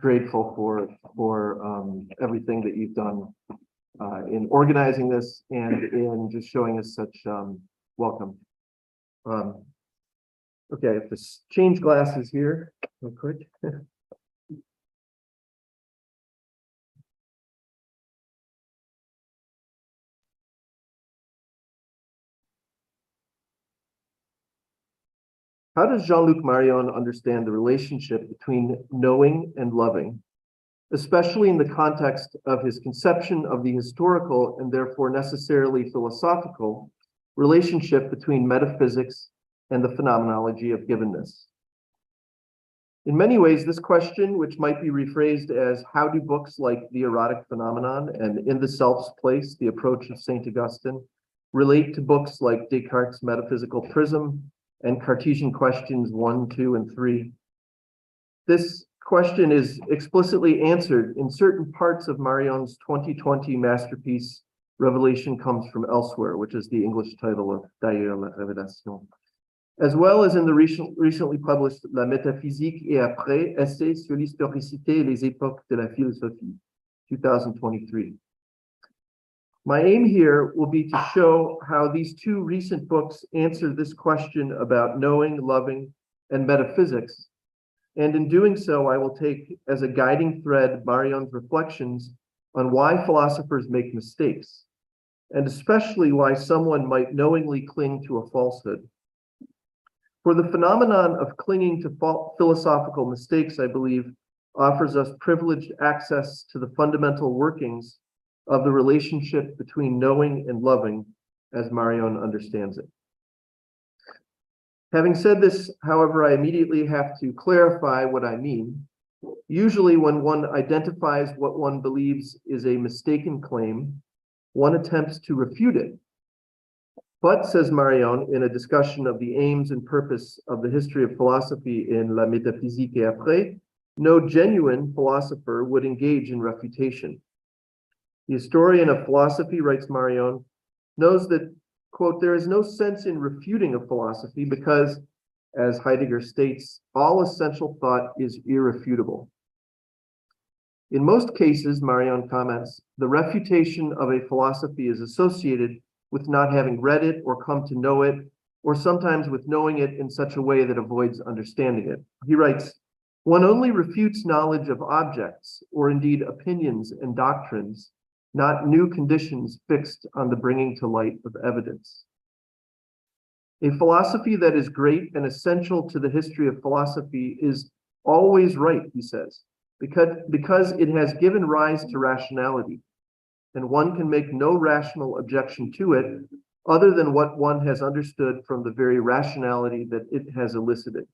grateful for everything that you've done in organizing this and in just showing us such welcome. Okay, I have to change glasses here real quick. How does Jean-Luc Marion understand the relationship between knowing and loving, especially in the context of his conception of the historical and therefore necessarily philosophical relationship between metaphysics and the phenomenology of givenness? In many ways, this question, which might be rephrased as how do books like The Erotic Phenomenon and In the Self's Place, The Approach of St. Augustine, relate to books like Descartes' Metaphysical Prism and Cartesian Questions 1, 2, and 3. This question is explicitly answered in certain parts of Marion's 2020 masterpiece, Revelation Comes from Elsewhere, which is the English title of D'ailleurs la Révélation, as well as in the recently published La Métaphysique et après, Essai sur l'historicité et les époques de la philosophie, 2023. My aim here will be to show how these two recent books answer this question about knowing, loving, and metaphysics. And in doing so, I will take as a guiding thread Marion's reflections on why philosophers make mistakes, and especially why someone might knowingly cling to a falsehood. For the phenomenon of clinging to philosophical mistakes, I believe, offers us privileged access to the fundamental workings of the relationship between knowing and loving as Marion understands it. Having said this, however, I immediately have to clarify what I mean. Usually when one identifies what one believes is a mistaken claim, one attempts to refute it. But, says Marion in a discussion of the aims and purpose of the history of philosophy in La Métaphysique et après, no genuine philosopher would engage in refutation. The historian of philosophy, writes Marion, knows that, quote, there is no sense in refuting a philosophy because, as Heidegger states, all essential thought is irrefutable. In most cases, Marion comments, the refutation of a philosophy is associated with not having read it or come to know it, or sometimes with knowing it in such a way that avoids understanding it. He writes, one only refutes knowledge of objects, or indeed opinions and doctrines, not new conditions fixed on the bringing to light of evidence. A philosophy that is great and essential to the history of philosophy is always right, he says, because it has given rise to rationality, and one can make no rational objection to it other than what one has understood from the very rationality that it has elicited.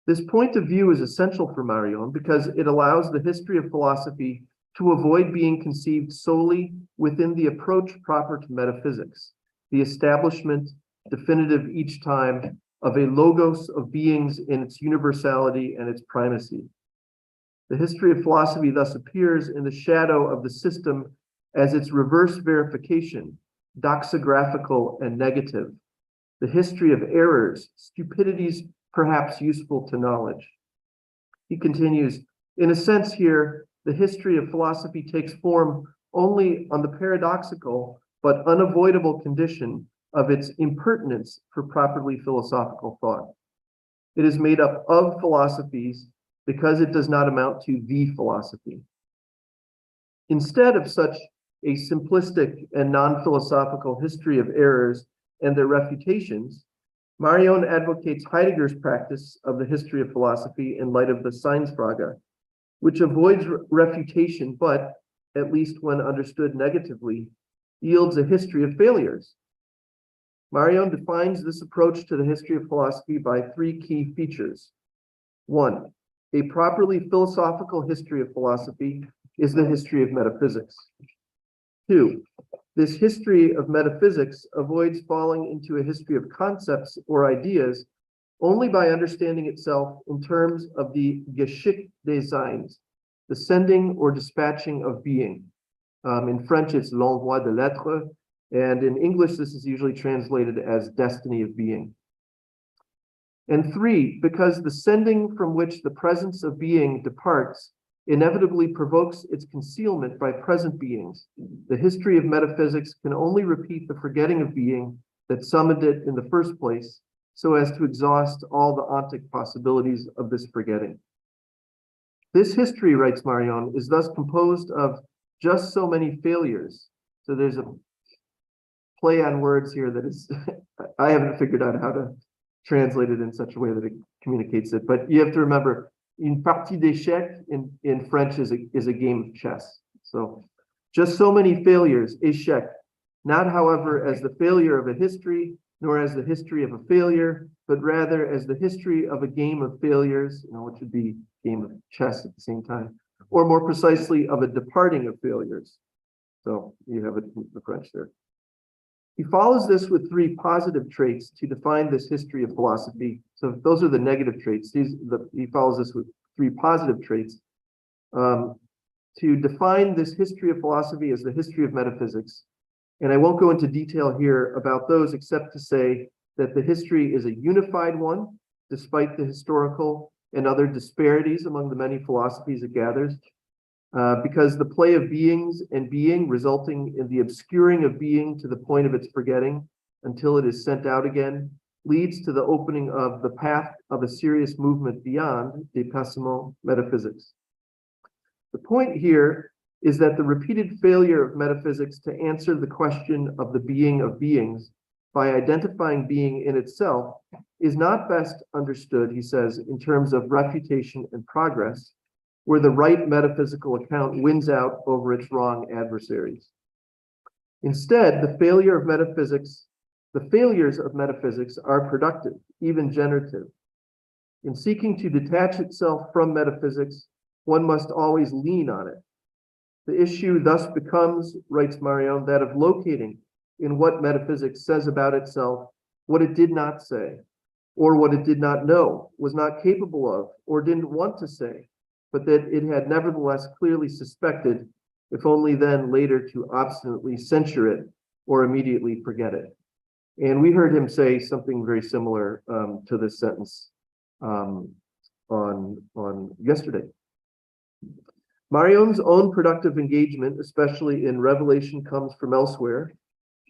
This point of view is essential for Marion because it allows the history of philosophy to avoid being conceived solely within the approach proper to metaphysics, the establishment, definitive each time, of a logos of beings in its universality and its primacy. The history of philosophy thus appears in the shadow of the system as its reverse verification, doxographical and negative, the history of errors, stupidities perhaps useful to knowledge. He continues, in a sense here, the history of philosophy takes form only on the paradoxical but unavoidable condition of its impertinence for properly philosophical thought. It is made up of philosophies because it does not amount to the philosophy. Instead of such a simplistic and non-philosophical history of errors and their refutations, Marion advocates Heidegger's practice of the history of philosophy in light of the Seinsfrage, which avoids refutation, but, at least when understood negatively, yields a history of failures. Marion defines this approach to the history of philosophy by three key features. One, a properly philosophical history of philosophy is the history of metaphysics. Two, this history of metaphysics avoids falling into a history of concepts or ideas only by understanding itself in terms of the Geschick des Seins, the sending or dispatching of being. In French, it's l'envoi de l'être, and in English, this is usually translated as destiny of being. And three, because the sending from which the presence of being departs inevitably provokes its concealment by present beings. The history of metaphysics can only repeat the forgetting of being that summoned it in the first place, so as to exhaust all the ontic possibilities of this forgetting. This history, writes Marion, is thus composed of just so many failures. So there's a play on words here that is, I haven't figured out how to translate it in such a way that it communicates it, but you have to remember, une partie d'échecs in French is a game of chess. So just so many failures, échec, not however as the failure of a history, nor as the history of a failure, but rather as the history of a game of failures, which would be a game of chess at the same time, or more precisely of a departing of failures. So you have it in the French there. He follows this with three positive traits to define this history of philosophy. So those are the negative traits. He follows this with three positive traits to define this history of philosophy as the history of metaphysics. And I won't go into detail here about those except to say that the history is a unified one, despite the historical and other disparities among the many philosophies it gathers. Because the play of beings and being, resulting in the obscuring of being to the point of its forgetting until it is sent out again, leads to the opening of the path of a serious movement beyond dépassement metaphysics. The point here is that the repeated failure of metaphysics to answer the question of the being of beings by identifying being in itself is not best understood, he says, in terms of refutation and progress, where the right metaphysical account wins out over its wrong adversaries. Instead, the failures of metaphysics are productive, even generative. In seeking to detach itself from metaphysics, one must always lean on it. The issue thus becomes, writes Marion, that of locating in what metaphysics says about itself what it did not say, or what it did not know, was not capable of, or didn't want to say, but that it had nevertheless clearly suspected, if only then later to obstinately censure it or immediately forget it. And we heard him say something very similar to this sentence on yesterday. Marion's own productive engagement, especially in revelation, comes from elsewhere,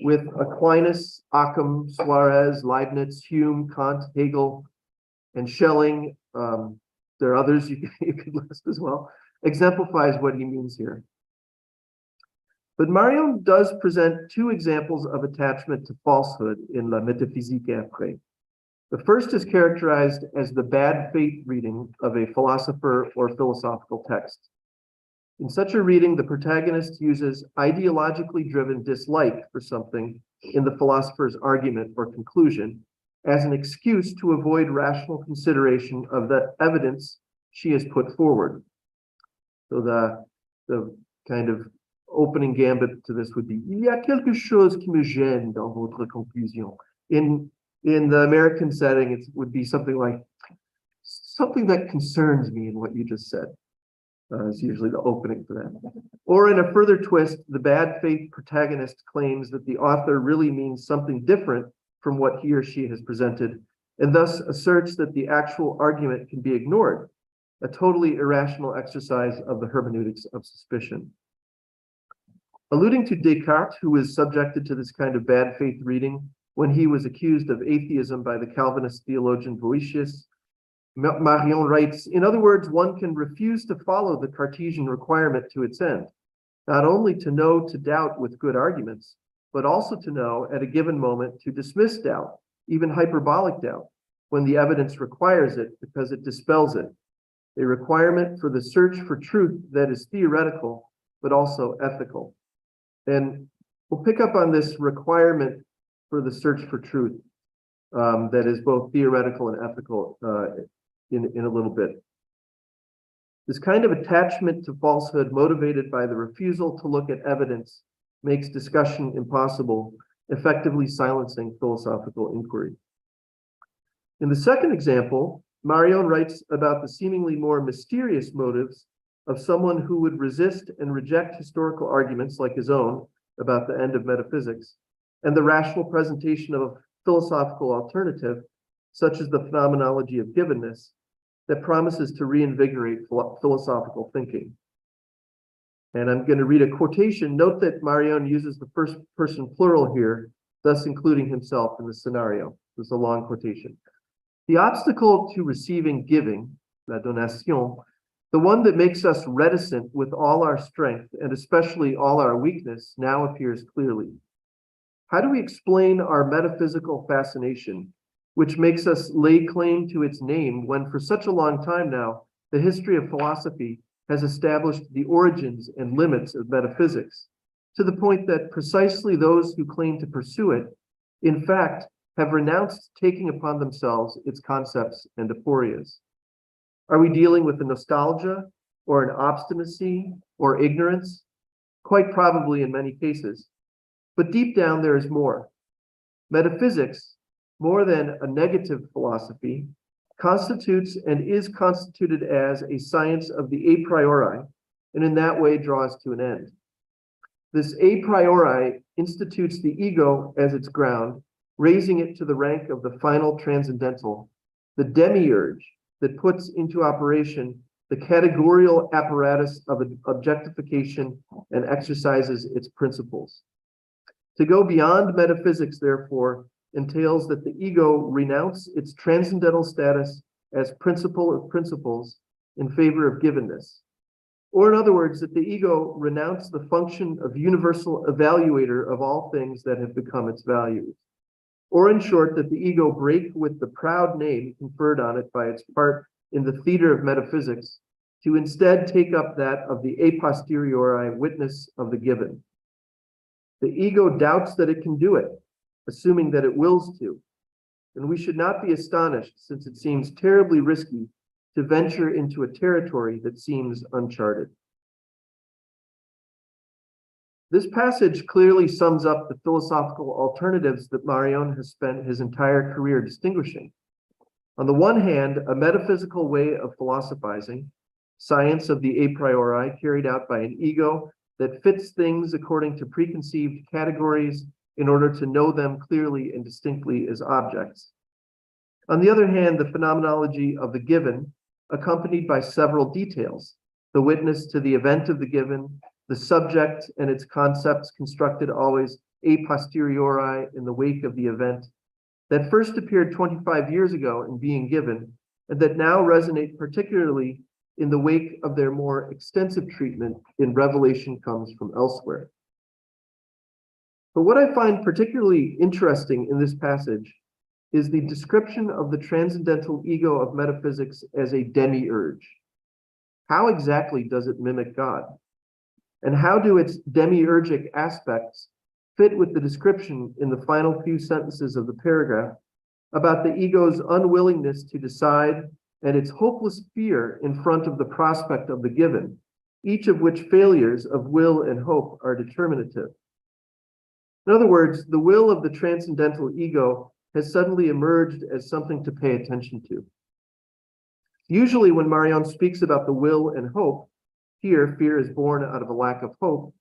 with Aquinas, Occam, Suarez, Leibniz, Hume, Kant, Hegel, and Schelling. There are others you could list as well, exemplifies what he means here. But Marion does present two examples of attachment to falsehood in La Métaphysique après. The first is characterized as the bad faith reading of a philosopher or philosophical text. In such a reading, the protagonist uses ideologically driven dislike for something in the philosopher's argument or conclusion as an excuse to avoid rational consideration of the evidence she has put forward. So the kind of opening gambit to this would be, il y a quelque chose qui me gêne dans votre conclusion. In the American setting, it would be something like, something that concerns me in what you just said. Is usually the opening for that. Or in a further twist, the bad faith protagonist claims that the author really means something different from what he or she has presented, and thus asserts that the actual argument can be ignored, a totally irrational exercise of the hermeneutics of suspicion. Alluding to Descartes, who was subjected to this kind of bad faith reading when he was accused of atheism by the Calvinist theologian Boëtius, Marion writes, in other words, one can refuse to follow the Cartesian requirement to its end, not only to know to doubt with good arguments, but also to know at a given moment to dismiss doubt, even hyperbolic doubt, when the evidence requires it because it dispels it. A requirement for the search for truth that is theoretical, but also ethical. And we'll pick up on this requirement for the search for truth that is both theoretical and ethical in a little bit. This kind of attachment to falsehood motivated by the refusal to look at evidence makes discussion impossible, effectively silencing philosophical inquiry. In the second example, Marion writes about the seemingly more mysterious motives of someone who would resist and reject historical arguments like his own about the end of metaphysics, and the rational presentation of a philosophical alternative such as the phenomenology of givenness, that promises to reinvigorate philosophical thinking. And I'm going to read a quotation. Note that Marion uses the first person plural here, thus including himself in the scenario. This is a long quotation. The obstacle to receiving giving, la donation, the one that makes us reticent with all our strength and especially all our weakness, now appears clearly. How do we explain our metaphysical fascination, which makes us lay claim to its name when for such a long time now, the history of philosophy has established the origins and limits of metaphysics, to the point that precisely those who claim to pursue it, in fact, have renounced taking upon themselves its concepts and aporias? Are we dealing with a nostalgia or an obstinacy or ignorance? Quite probably in many cases. But deep down there is more. Metaphysics, more than a negative philosophy, constitutes and is constituted as a science of the a priori, and in that way draws to an end. This a priori institutes the ego as its ground, raising it to the rank of the final transcendental, the demiurge that puts into operation the categorical apparatus of objectification and exercises its principles. To go beyond metaphysics, therefore, entails that the ego renounce its transcendental status as principle of principles in favor of givenness. Or in other words, that the ego renounce the function of universal evaluator of all things that have become its values. Or in short, that the ego break with the proud name conferred on it by its part in the theater of metaphysics to instead take up that of the a posteriori witness of the given. The ego doubts that it can do it, assuming that it wills to. And we should not be astonished, since it seems terribly risky to venture into a territory that seems uncharted. This passage clearly sums up the philosophical alternatives that Marion has spent his entire career distinguishing. On the one hand, a metaphysical way of philosophizing, science of the a priori carried out by an ego that fits things according to preconceived categories in order to know them clearly and distinctly as objects. On the other hand, the phenomenology of the given, accompanied by several details, the witness to the event of the given, the subject and its concepts constructed always a posteriori in the wake of the event, that first appeared 25 years ago in Being Given, and that now resonate particularly in the wake of their more extensive treatment in Revelation Comes from Elsewhere. But what I find particularly interesting in this passage is the description of the transcendental ego of metaphysics as a demiurge. How exactly does it mimic God? And how do its demiurgic aspects fit with the description in the final few sentences of the paragraph about the ego's unwillingness to decide and its hopeless fear in front of the prospect of the given, each of which failures of will and hope are determinative? In other words, the will of the transcendental ego has suddenly emerged as something to pay attention to. Usually when Marion speaks about the will and hope, here fear is born out of a lack of hope,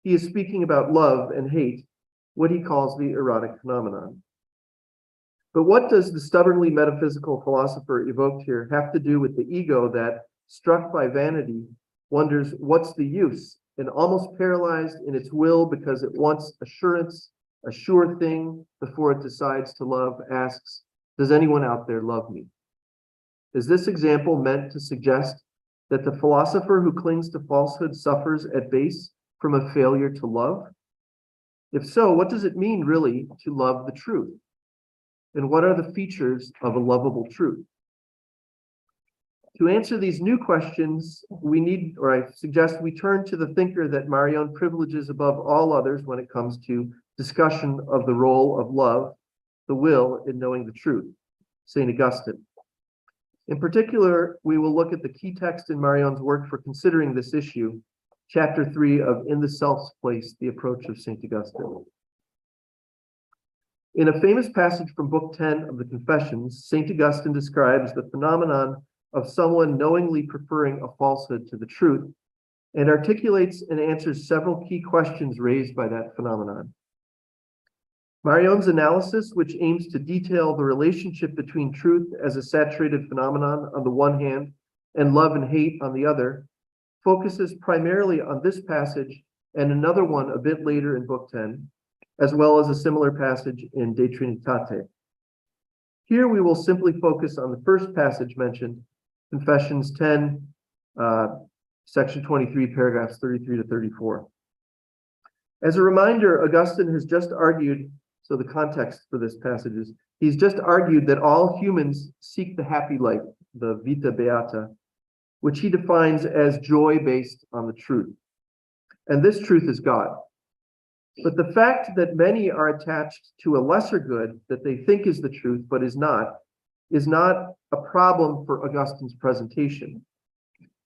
he is speaking about love and hate, what he calls the erotic phenomenon. But what does the stubbornly metaphysical philosopher evoked here have to do with the ego that, struck by vanity, wonders what's the use, and almost paralyzed in its will because it wants assurance, a sure thing before it decides to love, asks, does anyone out there love me? Is this example meant to suggest that the philosopher who clings to falsehood suffers at base from a failure to love? If so, what does it mean really to love the truth? And what are the features of a lovable truth? To answer these new questions, I suggest we turn to the thinker that Marion privileges above all others when it comes to discussion of the role of love, the will, in knowing the truth, St. Augustine. In particular, we will look at the key text in Marion's work for considering this issue, chapter 3 of In the Self's Place, the Approach of St. Augustine. In a famous passage from Book 10 of the Confessions, St. Augustine describes the phenomenon of someone knowingly preferring a falsehood to the truth and articulates and answers several key questions raised by that phenomenon. Marion's analysis, which aims to detail the relationship between truth as a saturated phenomenon on the one hand and love and hate on the other, focuses primarily on this passage and another one a bit later in Book 10, as well as a similar passage in De Trinitate. Here we will simply focus on the first passage mentioned, Confessions 10, section 23, paragraphs 33 to 34. As a reminder, Augustine has just argued, so the context for this passage is, he's just argued that all humans seek the happy life, the vita beata, which he defines as joy based on the truth. And this truth is God. But the fact that many are attached to a lesser good that they think is the truth but is not a problem for Augustine's presentation.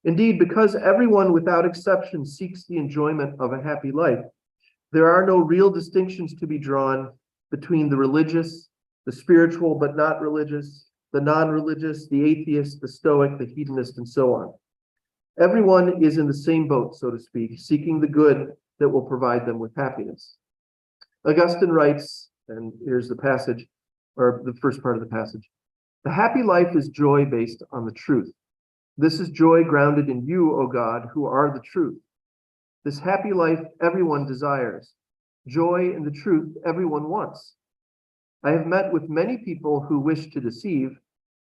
Indeed, because everyone without exception seeks the enjoyment of a happy life, there are no real distinctions to be drawn between the religious, the spiritual but not religious, the non-religious, the atheist, the stoic, the hedonist, and so on. Everyone is in the same boat, so to speak, seeking the good that will provide them with happiness. Augustine writes, and here's the passage, or the first part of the passage, "The happy life is joy based on the truth. This is joy grounded in you, O God, who are the truth. This happy life everyone desires. Joy in the truth everyone wants. I have met with many people who wish to deceive,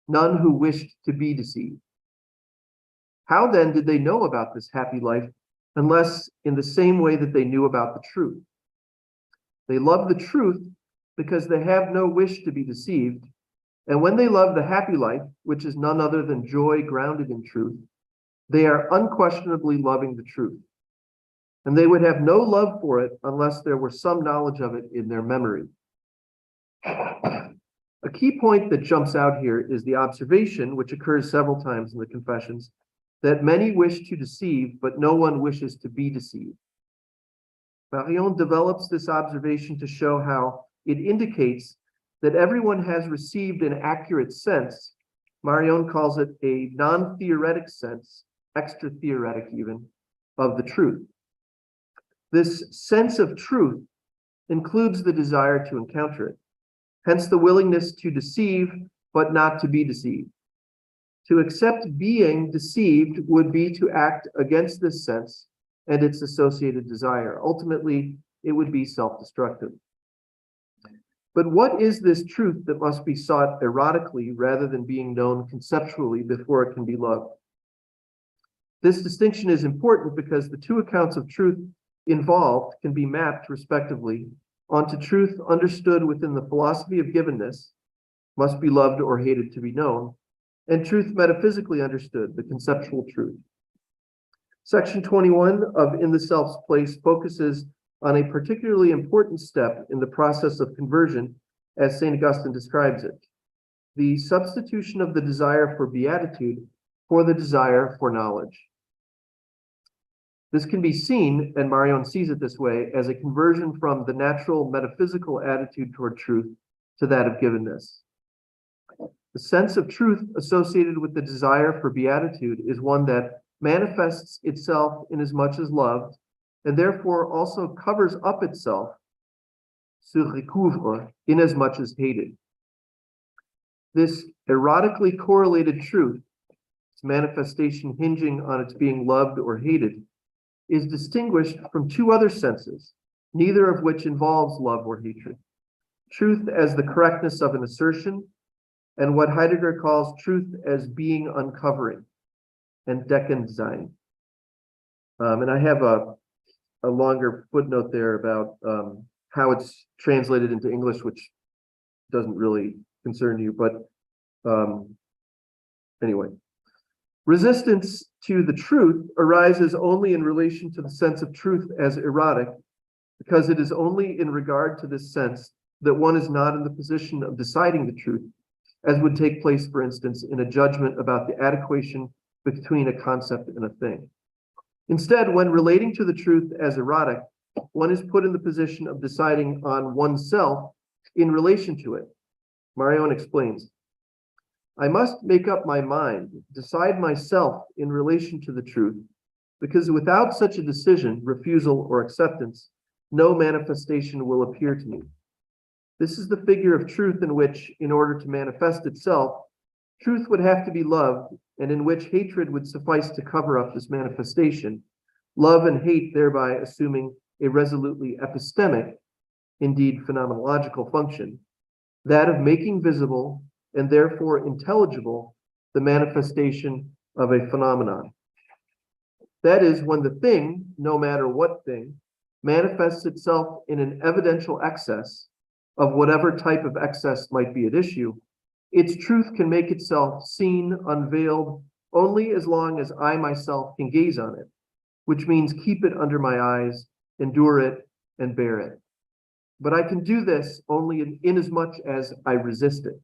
none who wished to be deceived. How then did they know about this happy life unless in the same way that they knew about the truth? They love the truth because they have no wish to be deceived, and when they love the happy life, which is none other than joy grounded in truth, they are unquestionably loving the truth. And they would have no love for it unless there were some knowledge of it in their memory." A key point that jumps out here is the observation, which occurs several times in the Confessions, that many wish to deceive, but no one wishes to be deceived. Marion develops this observation to show how it indicates that everyone has received an accurate sense. Marion calls it a non-theoretic sense, extra-theoretic even, of the truth. This sense of truth includes the desire to encounter it, hence the willingness to deceive, but not to be deceived. To accept being deceived would be to act against this sense and its associated desire. Ultimately, it would be self-destructive. But what is this truth that must be sought erotically rather than being known conceptually before it can be loved? This distinction is important because the two accounts of truth involved can be mapped respectively onto truth understood within the philosophy of givenness, must be loved or hated to be known, and truth metaphysically understood, the conceptual truth. Section 21 of In the Self's Place focuses on a particularly important step in the process of conversion, as St. Augustine describes it, the substitution of the desire for beatitude for the desire for knowledge. This can be seen, and Marion sees it this way, as a conversion from the natural metaphysical attitude toward truth to that of givenness. The sense of truth associated with the desire for beatitude is one that manifests itself in as much as loved, and therefore also covers up itself, se recouvre, in as much as hated. This erotically correlated truth, its manifestation hinging on its being loved or hated, is distinguished from two other senses, neither of which involves love or hatred. Truth as the correctness of an assertion, and what Heidegger calls truth as being uncovering, and Deckendsein. And I have a longer footnote there about how it's translated into English, which doesn't really concern you, but anyway. Resistance to the truth arises only in relation to the sense of truth as erotic, because it is only in regard to this sense that one is not in the position of deciding the truth, as would take place, for instance, in a judgment about the adequation between a concept and a thing. Instead, when relating to the truth as erotic, one is put in the position of deciding on oneself in relation to it. Marion explains, "I must make up my mind, decide myself in relation to the truth, because without such a decision, refusal, or acceptance, no manifestation will appear to me. This is the figure of truth in which, in order to manifest itself, truth would have to be loved, and in which hatred would suffice to cover up this manifestation, love and hate thereby assuming a resolutely epistemic, indeed phenomenological function, that of making visible and therefore intelligible the manifestation of a phenomenon. That is, when the thing, no matter what thing, manifests itself in an evidential excess of whatever type of excess might be at issue, its truth can make itself seen, unveiled, only as long as I myself can gaze on it, which means keep it under my eyes, endure it, and bear it. But I can do this only inasmuch as I resist it.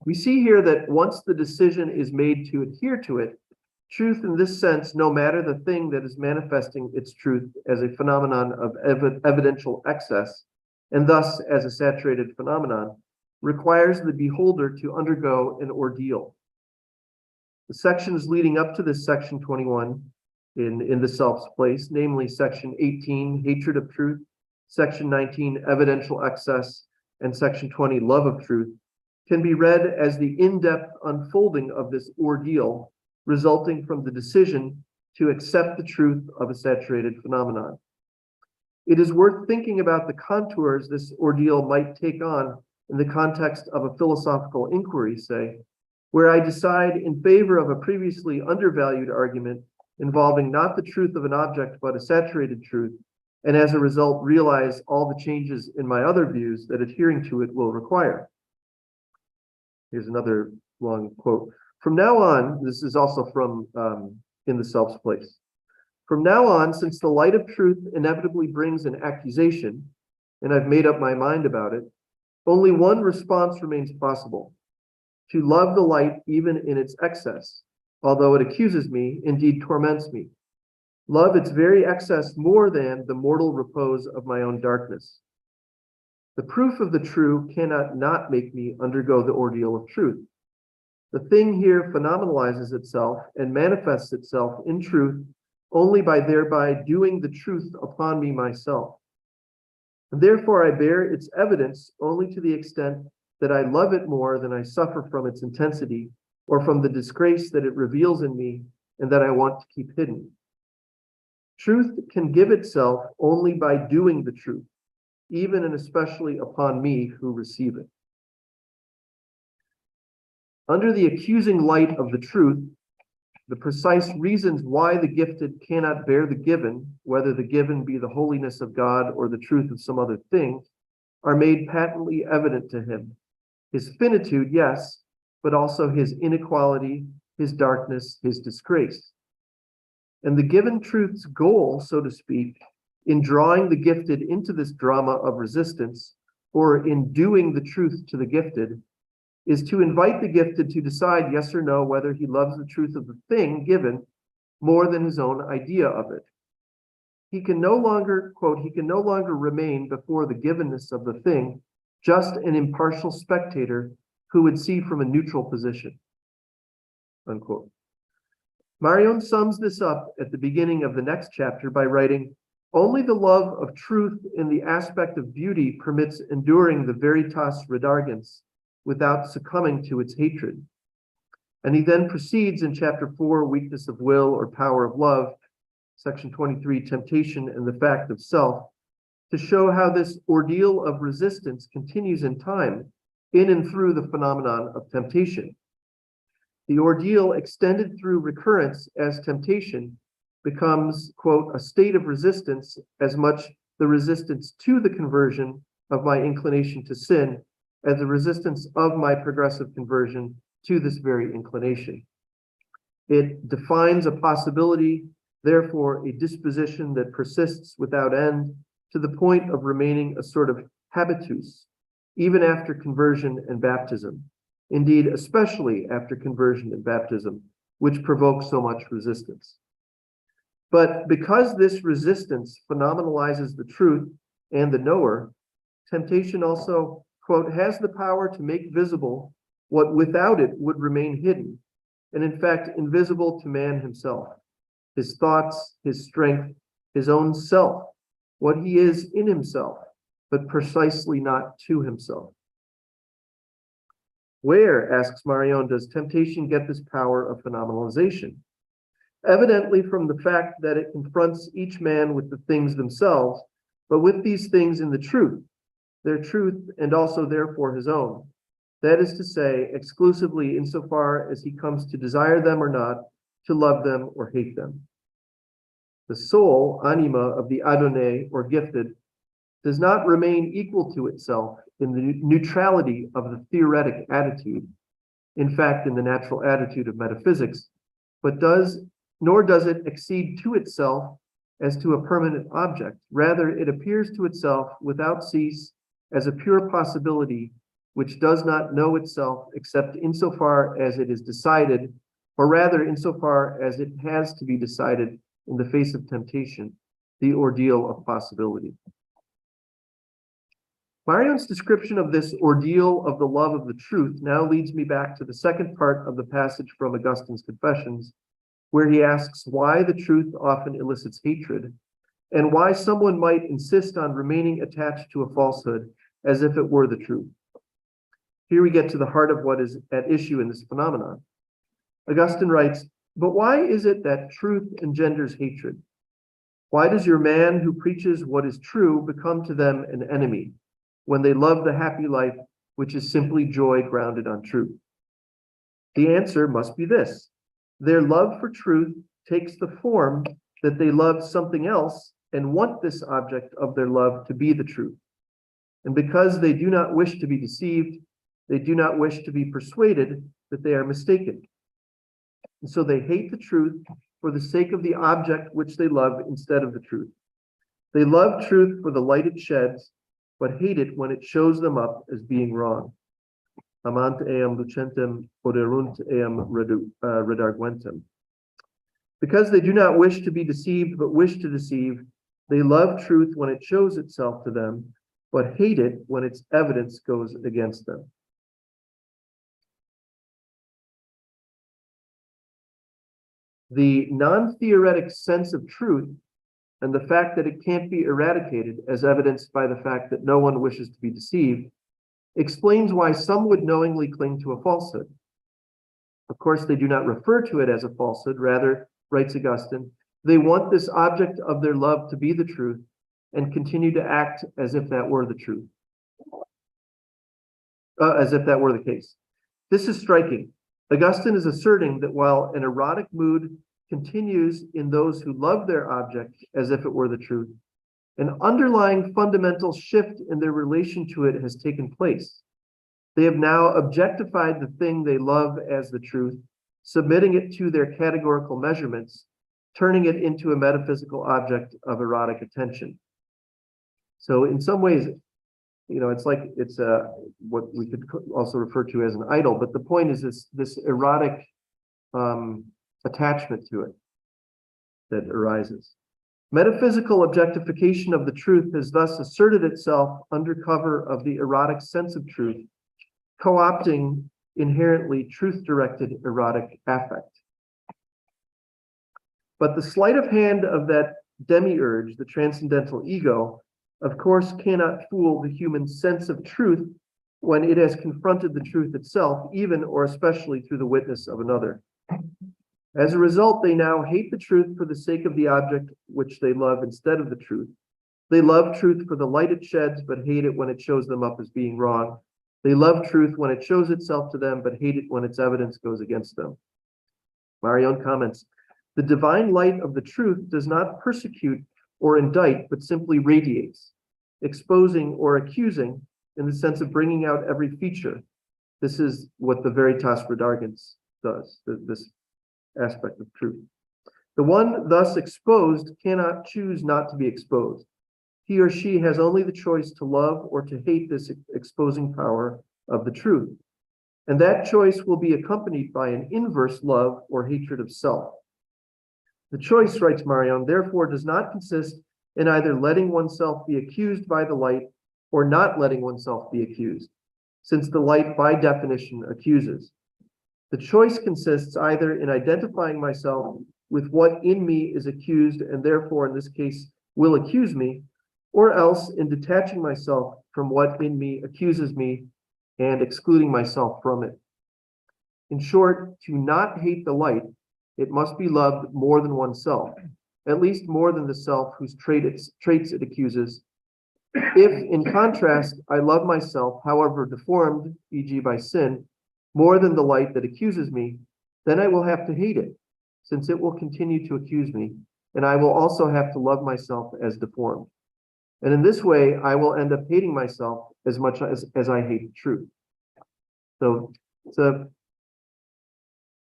We see here that once the decision is made to adhere to it, truth in this sense, no matter the thing that is manifesting its truth as a phenomenon of evidential excess, and thus as a saturated phenomenon, requires the beholder to undergo an ordeal. The sections leading up to this section 21 in the self's place, namely section 18, hatred of truth, section 19, evidential excess, and section 20, love of truth, can be read as the in-depth unfolding of this ordeal resulting from the decision to accept the truth of a saturated phenomenon. It is worth thinking about the contours this ordeal might take on in the context of a philosophical inquiry, say, where I decide in favor of a previously undervalued argument involving not the truth of an object, but a saturated truth, and as a result realize all the changes in my other views that adhering to it will require. Here's another long quote. From now on, this is also from In the Self's Place. From now on, since the light of truth inevitably brings an accusation, and I've made up my mind about it, only one response remains possible: to love the light even in its excess, although it accuses me, indeed torments me. Love its very excess more than the mortal repose of my own darkness. The proof of the true cannot not make me undergo the ordeal of truth. The thing here phenomenalizes itself and manifests itself in truth only by thereby doing the truth upon me myself. And therefore I bear its evidence only to the extent that I love it more than I suffer from its intensity or from the disgrace that it reveals in me and that I want to keep hidden. Truth can give itself only by doing the truth, even and especially upon me who receive it. Under the accusing light of the truth, the precise reasons why the gifted cannot bear the given, whether the given be the holiness of God or the truth of some other thing, are made patently evident to him. His finitude, yes, but also his inequality, his darkness, his disgrace. And the given truth's goal, so to speak, in drawing the gifted into this drama of resistance, or in doing the truth to the gifted, is to invite the gifted to decide yes or no whether he loves the truth of the thing given more than his own idea of it. He can no longer, quote, he can no longer remain before the givenness of the thing just an impartial spectator who would see from a neutral position, unquote. Marion sums this up at the beginning of the next chapter by writing, only the love of truth in the aspect of beauty permits enduring the veritas redargens without succumbing to its hatred. And he then proceeds in chapter 4, weakness of will or power of love, section 23, temptation and the fact of self, to show how this ordeal of resistance continues in time, in and through the phenomenon of temptation. The ordeal extended through recurrence as temptation becomes, quote, a state of resistance as much the resistance to the conversion of my inclination to sin as the resistance of my progressive conversion to this very inclination. It defines a possibility, therefore a disposition that persists without end to the point of remaining a sort of habitus, even after conversion and baptism. Indeed, especially after conversion and baptism, which provoke so much resistance. But because this resistance phenomenalizes the truth and the knower, temptation also, quote, has the power to make visible what without it would remain hidden, and in fact invisible to man himself, his thoughts, his strength, his own self, what he is in himself, but precisely not to himself. Where, asks Marion, does temptation get this power of phenomenalization? Evidently from the fact that it confronts each man with the things themselves, but with these things in the truth, their truth and also therefore his own. That is to say, exclusively insofar as he comes to desire them or not, to love them or hate them. The soul, anima, of the Adonai, or gifted, does not remain equal to itself in the neutrality of the theoretic attitude, in fact, in the natural attitude of metaphysics, nor does it exceed to itself as to a permanent object. Rather, it appears to itself without cease as a pure possibility which does not know itself except insofar as it is decided, or rather insofar as it has to be decided in the face of temptation, the ordeal of possibility. Marion's description of this ordeal of the love of the truth now leads me back to the second part of the passage from Augustine's Confessions, where he asks why the truth often elicits hatred, and why someone might insist on remaining attached to a falsehood as if it were the truth. Here we get to the heart of what is at issue in this phenomenon. Augustine writes, "But why is it that truth engenders hatred? Why does your man who preaches what is true become to them an enemy, when they love the happy life which is simply joy grounded on truth?" The answer must be this: their love for truth takes the form that they love something else and want this object of their love to be the truth. And because they do not wish to be deceived, they do not wish to be persuaded that they are mistaken. And so they hate the truth for the sake of the object which they love instead of the truth. They love truth for the light it sheds, but hate it when it shows them up as being wrong. Amant eam lucentem oderunt eam redarguentem. Because they do not wish to be deceived, but wish to deceive, they love truth when it shows itself to them, but hate it when its evidence goes against them. The non-theoretic sense of truth and the fact that it can't be eradicated, as evidenced by the fact that no one wishes to be deceived, explains why some would knowingly cling to a falsehood. Of course, they do not refer to it as a falsehood. Rather, writes Augustine, they want this object of their love to be the truth and continue to act as if that were the truth, as if that were the case. This is striking. Augustine is asserting that while an erotic mood continues in those who love their object as if it were the truth, an underlying fundamental shift in their relation to it has taken place. They have now objectified the thing they love as the truth, submitting it to their categorical measurements, turning it into a metaphysical object of erotic attention. So in some ways, it's like it's what we could also refer to as an idol, but the point is this erotic attachment to it that arises. Metaphysical objectification of the truth has thus asserted itself under cover of the erotic sense of truth, co-opting inherently truth-directed erotic affect. But the sleight of hand of that demiurge, the transcendental ego, of course, cannot fool the human sense of truth when it has confronted the truth itself, even or especially through the witness of another. As a result, they now hate the truth for the sake of the object which they love instead of the truth. They love truth for the light it sheds, but hate it when it shows them up as being wrong. They love truth when it shows itself to them, but hate it when its evidence goes against them. Marion comments, the divine light of the truth does not persecute or indict, but simply radiates, exposing or accusing in the sense of bringing out every feature. This is what the Veritas Redargens does, this aspect of truth. The one thus exposed cannot choose not to be exposed. He or she has only the choice to love or to hate this exposing power of the truth. And that choice will be accompanied by an inverse love or hatred of self. The choice, writes Marion, therefore does not consist in either letting oneself be accused by the light or not letting oneself be accused, since the light by definition accuses. The choice consists either in identifying myself with what in me is accused and therefore in this case will accuse me, or else in detaching myself from what in me accuses me and excluding myself from it. In short, to not hate the light, it must be loved more than oneself, at least more than the self whose traits it accuses. If, in contrast, I love myself, however deformed, e.g. by sin, more than the light that accuses me, then I will have to hate it, since it will continue to accuse me, and I will also have to love myself as deformed. And in this way, I will end up hating myself as much as I hate the truth. So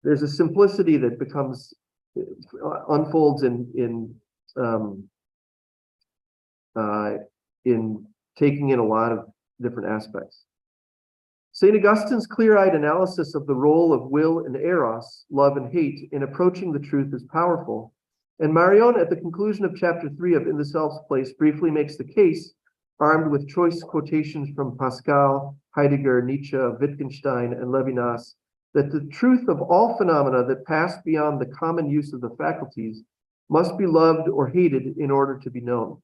there's a simplicity that unfolds in taking in a lot of different aspects. St. Augustine's clear-eyed analysis of the role of will and eros, love and hate, in approaching the truth is powerful. And Marion, at the conclusion of chapter 3 of In the Self's Place, briefly makes the case, armed with choice quotations from Pascal, Heidegger, Nietzsche, Wittgenstein, and Levinas, that the truth of all phenomena that pass beyond the common use of the faculties must be loved or hated in order to be known.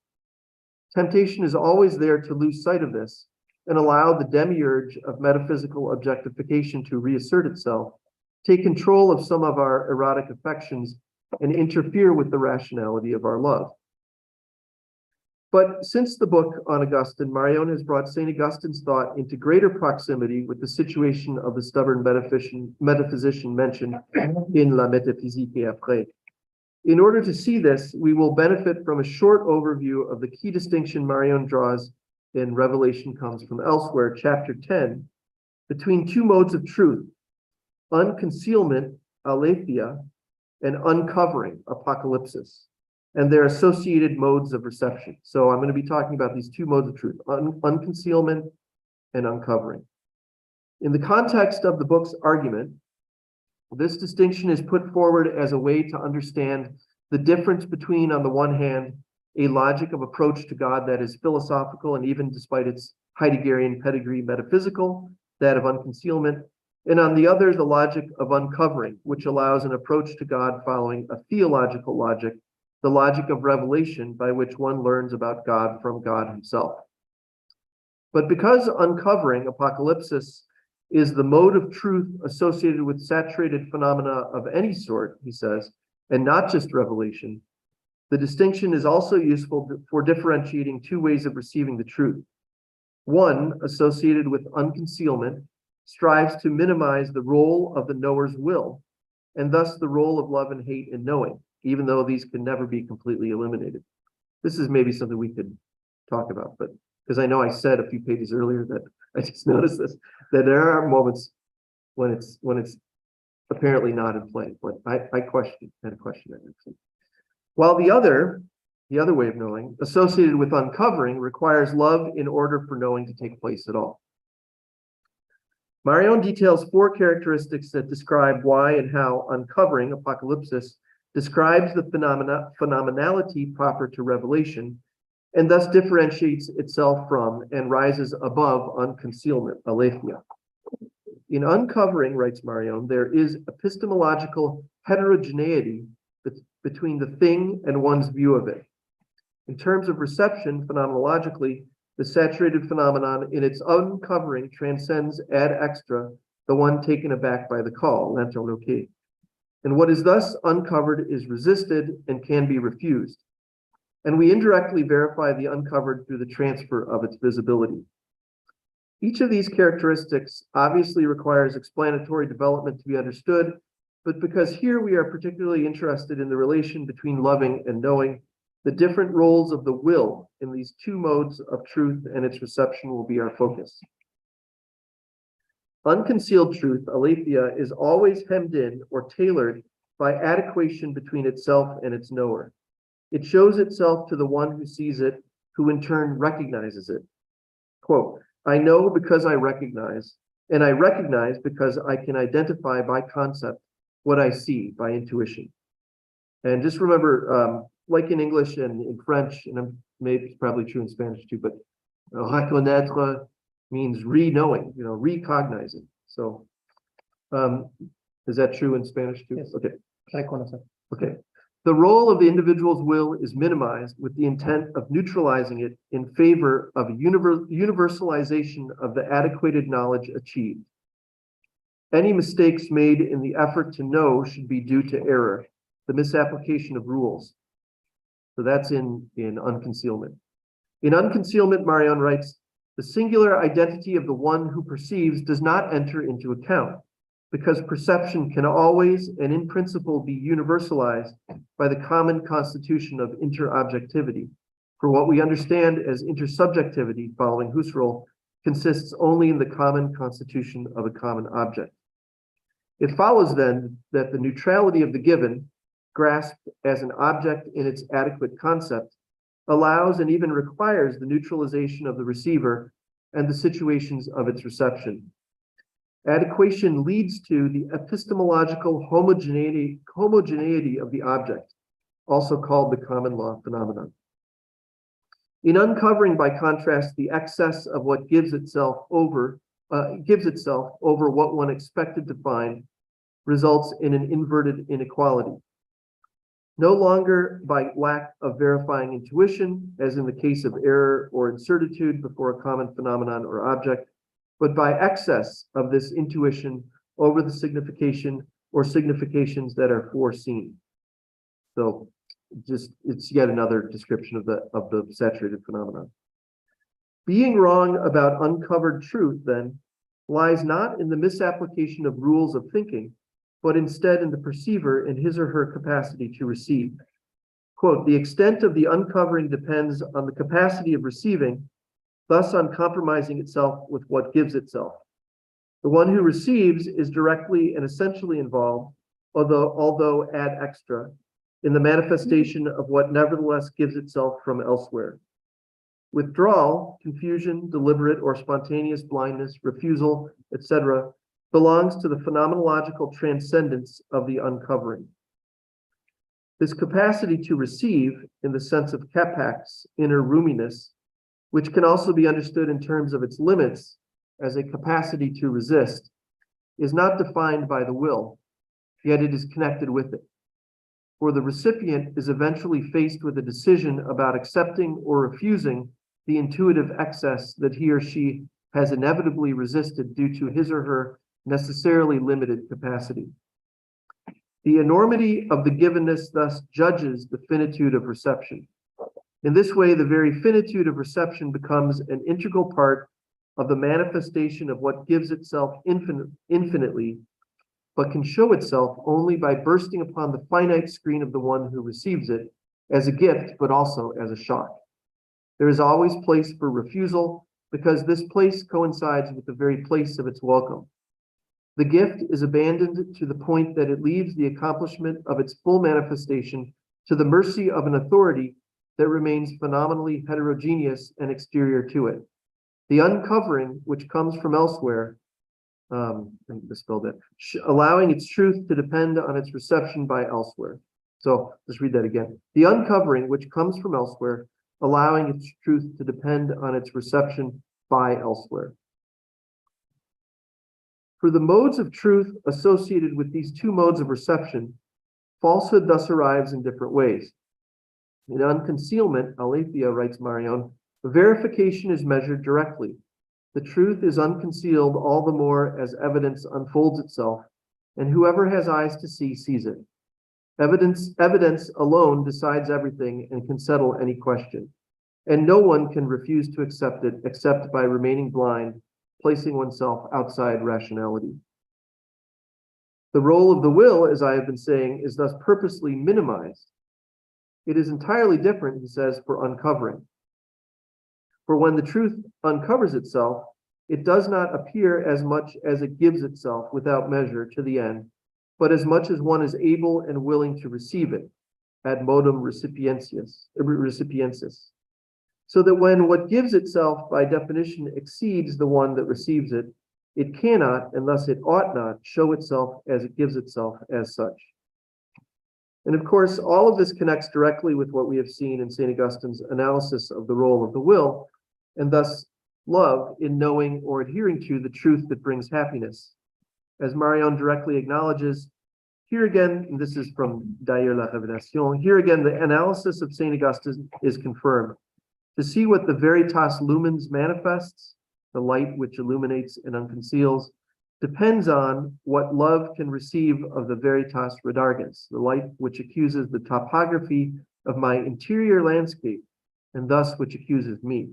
Temptation is always there to lose sight of this and allow the demiurge of metaphysical objectification to reassert itself, take control of some of our erotic affections, and interfere with the rationality of our love. But since the book on Augustine, Marion has brought St. Augustine's thought into greater proximity with the situation of the stubborn metaphysician mentioned in La Métaphysique et après. In order to see this, we will benefit from a short overview of the key distinction Marion draws in Revelation Comes from Elsewhere, chapter 10, between two modes of truth, unconcealment, aletheia, and uncovering, apocalypsis, and their associated modes of reception. So I'm going to be talking about these two modes of truth, unconcealment and uncovering. In the context of the book's argument, this distinction is put forward as a way to understand the difference between, on the one hand, a logic of approach to God that is philosophical and even despite its Heideggerian pedigree metaphysical, that of unconcealment, and on the other, the logic of uncovering, which allows an approach to God following a theological logic, the logic of revelation by which one learns about God from God himself. But because uncovering, apocalypsis, is the mode of truth associated with saturated phenomena of any sort, he says, and not just revelation, the distinction is also useful for differentiating two ways of receiving the truth. One, associated with unconcealment, strives to minimize the role of the knower's will, and thus the role of love and hate in knowing, even though these can never be completely eliminated. This is maybe something we could talk about, but because I know I said a few pages earlier that I just noticed this, that there are moments when it's apparently not in play, but I had a question actually. While the other way of knowing, associated with uncovering, requires love in order for knowing to take place at all. Marion details 4 characteristics that describe why and how uncovering, apocalypsis, describes the phenomenality proper to revelation, and thus differentiates itself from and rises above unconcealment, aletheia. In uncovering, writes Marion, there is epistemological heterogeneity between the thing and one's view of it. In terms of reception, phenomenologically, the saturated phenomenon in its uncovering transcends ad extra the one taken aback by the call, l'interloqué. And what is thus uncovered is resisted and can be refused. And we indirectly verify the uncovered through the transfer of its visibility. Each of these characteristics obviously requires explanatory development to be understood, but because here we are particularly interested in the relation between loving and knowing, the different roles of the will in these two modes of truth and its reception will be our focus. Unconcealed truth, aletheia, is always hemmed in or tailored by adequation between itself and its knower. It shows itself to the one who sees it, who in turn recognizes it. Quote, I know because I recognize, and I recognize because I can identify by concept what I see by intuition. And just remember, like in English and in French, and maybe it's probably true in Spanish too, but reconnaître means re-knowing, recognizing. So is that true in Spanish too? Yes. Okay. Reconocer. Okay. The role of the individual's will is minimized with the intent of neutralizing it in favor of a universalization of the adequated knowledge achieved. Any mistakes made in the effort to know should be due to error, the misapplication of rules. So that's in unconcealment. In unconcealment, Marion writes, the singular identity of the one who perceives does not enter into account, because perception can always and in principle be universalized by the common constitution of interobjectivity. For what we understand as intersubjectivity, following Husserl, consists only in the common constitution of a common object. It follows then that the neutrality of the given, grasped as an object in its adequate concept, allows and even requires the neutralization of the receiver and the situations of its reception. Adequation leads to the epistemological homogeneity of the object, also called the common law phenomenon. In uncovering, by contrast, the excess of what gives itself over what one expected to find, results in an inverted inequality. No longer by lack of verifying intuition, as in the case of error or incertitude before a common phenomenon or object, but by excess of this intuition over the signification or significations that are foreseen. So it's yet another description of the saturated phenomenon. Being wrong about uncovered truth, then, lies not in the misapplication of rules of thinking, but instead in the perceiver in his or her capacity to receive. Quote, the extent of the uncovering depends on the capacity of receiving, thus on compromising itself with what gives itself. The one who receives is directly and essentially involved, although ad extra, in the manifestation of what nevertheless gives itself from elsewhere. Withdrawal, confusion, deliberate or spontaneous blindness, refusal, etc., belongs to the phenomenological transcendence of the uncovering. This capacity to receive, in the sense of Kepak's inner roominess, which can also be understood in terms of its limits as a capacity to resist, is not defined by the will, yet it is connected with it. For the recipient is eventually faced with a decision about accepting or refusing the intuitive excess that he or she has inevitably resisted due to his or her necessarily limited capacity. The enormity of the givenness thus judges the finitude of reception. In this way, the very finitude of reception becomes an integral part of the manifestation of what gives itself infinitely, but can show itself only by bursting upon the finite screen of the one who receives it as a gift, but also as a shock. There is always place for refusal, because this place coincides with the very place of its welcome. The gift is abandoned to the point that it leaves the accomplishment of its full manifestation to the mercy of an authority that remains phenomenally heterogeneous and exterior to it. The uncovering, which comes from elsewhere, I misspelled it, allowing its truth to depend on its reception by elsewhere. So let's read that again. The uncovering, which comes from elsewhere, allowing its truth to depend on its reception by elsewhere. For the modes of truth associated with these two modes of reception, falsehood thus arrives in different ways. In unconcealment, Aletheia, writes Marion, verification is measured directly. The truth is unconcealed all the more as evidence unfolds itself, and whoever has eyes to see sees it. Evidence alone decides everything and can settle any question, and no one can refuse to accept it except by remaining blind, placing oneself outside rationality. The role of the will, as I have been saying, is thus purposely minimized. It is entirely different, he says, for uncovering. For when the truth uncovers itself, it does not appear as much as it gives itself without measure to the end, but as much as one is able and willing to receive it, ad modum recipiensis. So that when what gives itself by definition exceeds the one that receives it, it cannot, and thus it ought not, show itself as it gives itself as such. And of course, all of this connects directly with what we have seen in St. Augustine's analysis of the role of the will, and thus love in knowing or adhering to the truth that brings happiness. As Marion directly acknowledges, Here again, and this is from D'ailleurs la Révélation, here again, the analysis of St. Augustine is confirmed. To see what the veritas lumens manifests, the light which illuminates and unconceals, depends on what love can receive of the veritas redargens, the light which accuses the topography of my interior landscape, and thus which accuses me.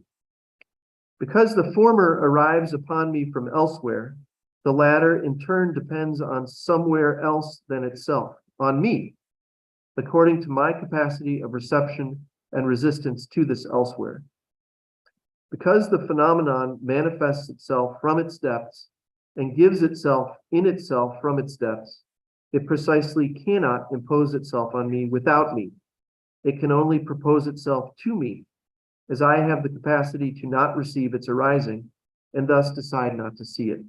Because the former arrives upon me from elsewhere, the latter in turn depends on somewhere else than itself, on me, according to my capacity of reception and resistance to this elsewhere. Because the phenomenon manifests itself from its depths and gives itself in itself from its depths, it precisely cannot impose itself on me without me. It can only propose itself to me, as I have the capacity to not receive its arising, and thus decide not to see it.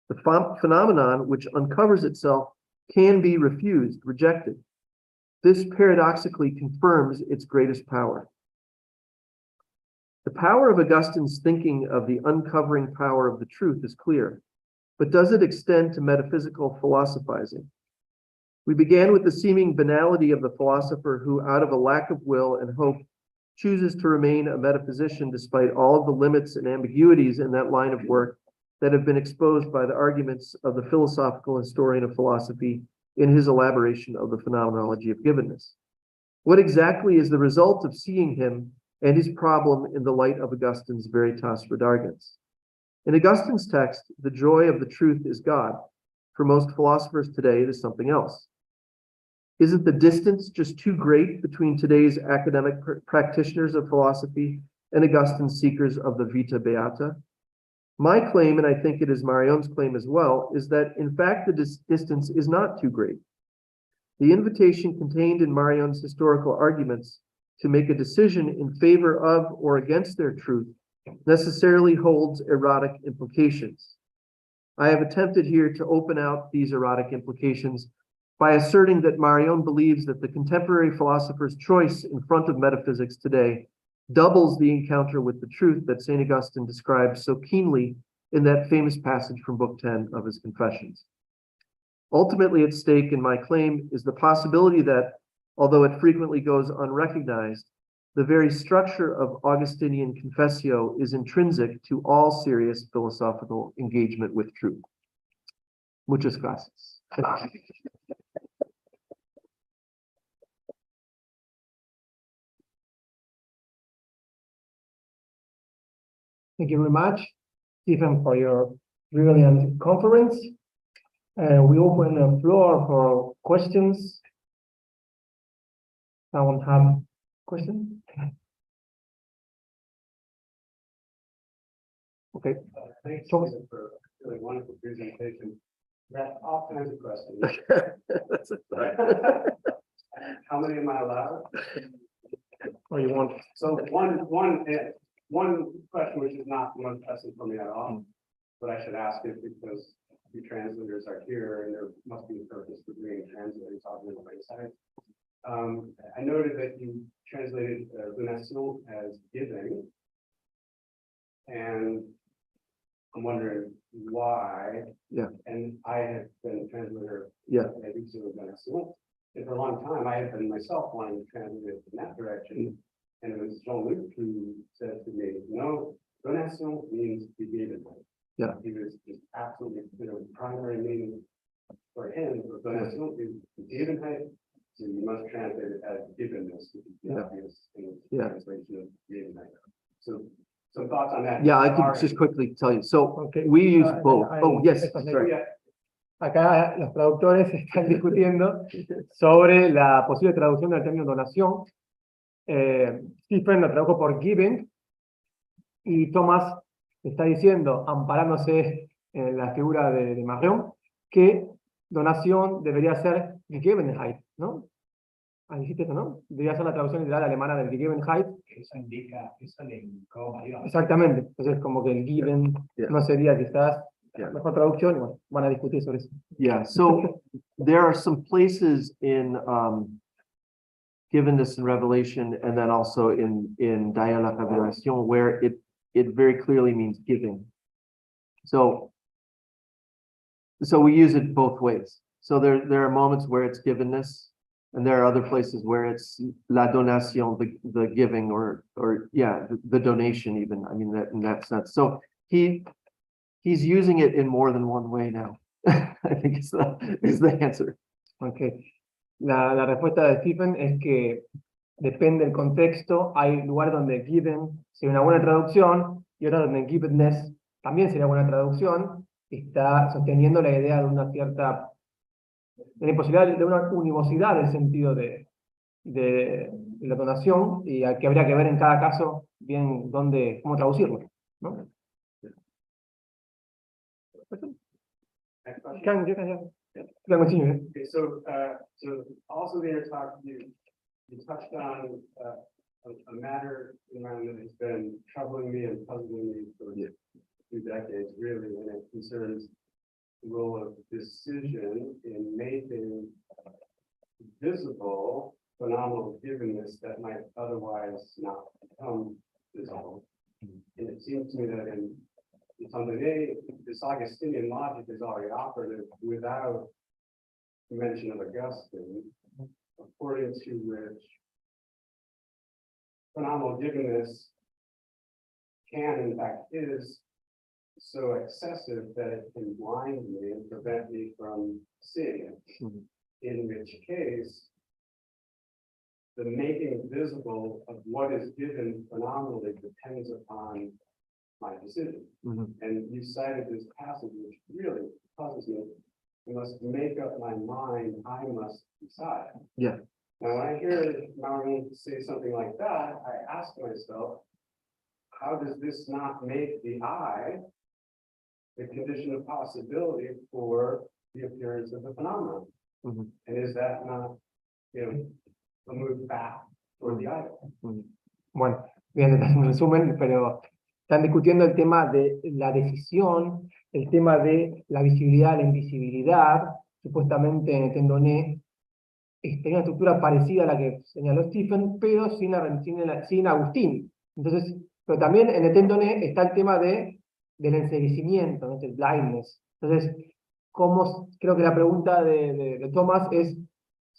The phenomenon which uncovers itself can be refused, rejected. This paradoxically confirms its greatest power. The power of Augustine's thinking of the uncovering power of the truth is clear, but does it extend to metaphysical philosophizing? We began with the seeming banality of the philosopher who, out of a lack of will and hope, chooses to remain a metaphysician despite all of the limits and ambiguities in that line of work that have been exposed by the arguments of the philosophical historian of philosophy in his elaboration of the phenomenology of givenness. What exactly is the result of seeing him and his problem in the light of Augustine's veritas redargens? In Augustine's text, the joy of the truth is God. For most philosophers today, it is something else. Isn't the distance just too great between today's academic practitioners of philosophy and Augustine's seekers of the vita beata? My claim, and I think it is Marion's claim as well, is that in fact the distance is not too great. The invitation contained in Marion's historical arguments to make a decision in favor of or against their truth necessarily holds erotic implications. I have attempted here to open out these erotic implications by asserting that Marion believes that the contemporary philosopher's choice in front of metaphysics today doubles the encounter with the truth that St. Augustine describes so keenly in that famous passage from Book 10 of his Confessions. Ultimately at stake in my claim is the possibility that, although it frequently goes unrecognized, the very structure of Augustinian confessio is intrinsic to all serious philosophical engagement with truth. Muchas gracias. Thank you very much, Stephen, for your brilliant conference. We open the floor for questions. Someone have questions? Okay. Thanks for a really wonderful presentation. That all kinds of questions. That's it. How many am I allowed? Oh, you want? So one question which is not the most pressing for me at all, but I should ask it because the translators are here and there must be a purpose for bringing translators on the wayside. I noted that you translated donation as giving, and I'm wondering why. Yeah. And I have been a translator. Yeah. And for a long time, I had been myself wanting to translate it in that direction. And it was Jean-Luc who said to me, no, donation means be given. Yeah. He was just absolutely clear. The primary meaning for him of donation is given. So you must translate it as givenness, which is the obvious translation of given. So some thoughts on that. Yeah, I can just quickly tell you. So we use both. Oh, yes. Sorry. Acá los traductores están discutiendo sobre la posible traducción del término donación. Stephen lo tradujo por giving y Thomas está diciendo, amparándose en la figura de Marion, que donación debería ser Gegebenheit, ¿no? Dijiste eso, ¿no? Debería ser la traducción literal alemana del Gegebenheit. Eso indica, eso le indicó Marion. Exactamente, entonces como que el given no sería quizás la mejor traducción, y bueno, van a discutir sobre eso. Yeah, so there are some places in givenness and revelation, and then also in D'ailleurs la Révélation, where it very clearly means giving. So we use it both ways. So there are moments where it's givenness, and there are other places where it's la donation, the giving, or yeah, the donation even. I mean, that in that sense. So he's using it in more than one way now. I think is the answer. Okay. La respuesta de Stephen es que depende del contexto. Hay lugares donde given sería una buena traducción y otros donde givenness también sería buena traducción. Está sosteniendo la idea de una cierta, de la posibilidad de una univocidad del sentido de la donación, y que habría que ver en cada caso bien cómo traducirlo, ¿no? Next question. Can continue. Okay, so also there you touched on a matter in mind that has been troubling me and puzzling me for 2 decades, really, and it concerns the role of decision in making visible phenomenal givenness that might otherwise not become visible. And it seems to me that in Tanzania, this Augustinian logic is already operative without mention of Augustine, according to which phenomenal givenness can, in fact, is so excessive that it can blind me and prevent me from seeing it. Mhm. In which case, the making visible of what is given phenomenally depends upon my decision. Mhm. And you cited this passage, which really puzzles me. I must make up my mind, I must decide. Yeah. Now, when I hear Marion say something like that, I ask myself, how does this not make the I the condition of possibility for the appearance of the phenomenon? Mhm. And is that not, a move back for the I? Bueno, bien, este es un resumen, pero están discutiendo el tema de la decisión, el tema de la visibilidad, la invisibilidad. Supuestamente en el tendoné tenía una estructura parecida a la que señaló Stephen, pero sin Agustín. Entonces, pero también en el tendoné está el tema del enceguecimiento, ¿no? El blindness. Entonces, creo que la pregunta de Thomas es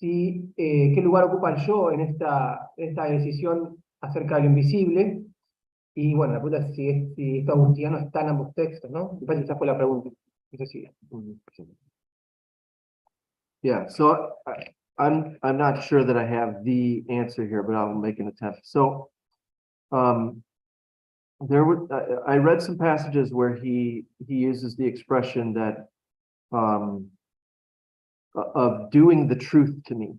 qué lugar ocupa el yo en esta decisión acerca de lo invisible. Y bueno, la pregunta es si esto agustiniano está en ambos textos, ¿no? Me parece que esa fue la pregunta. No sé si. Yeah, so I'm not sure that I have the answer here, but I'll make an attempt. So I read some passages where he uses the expression that of doing the truth to me.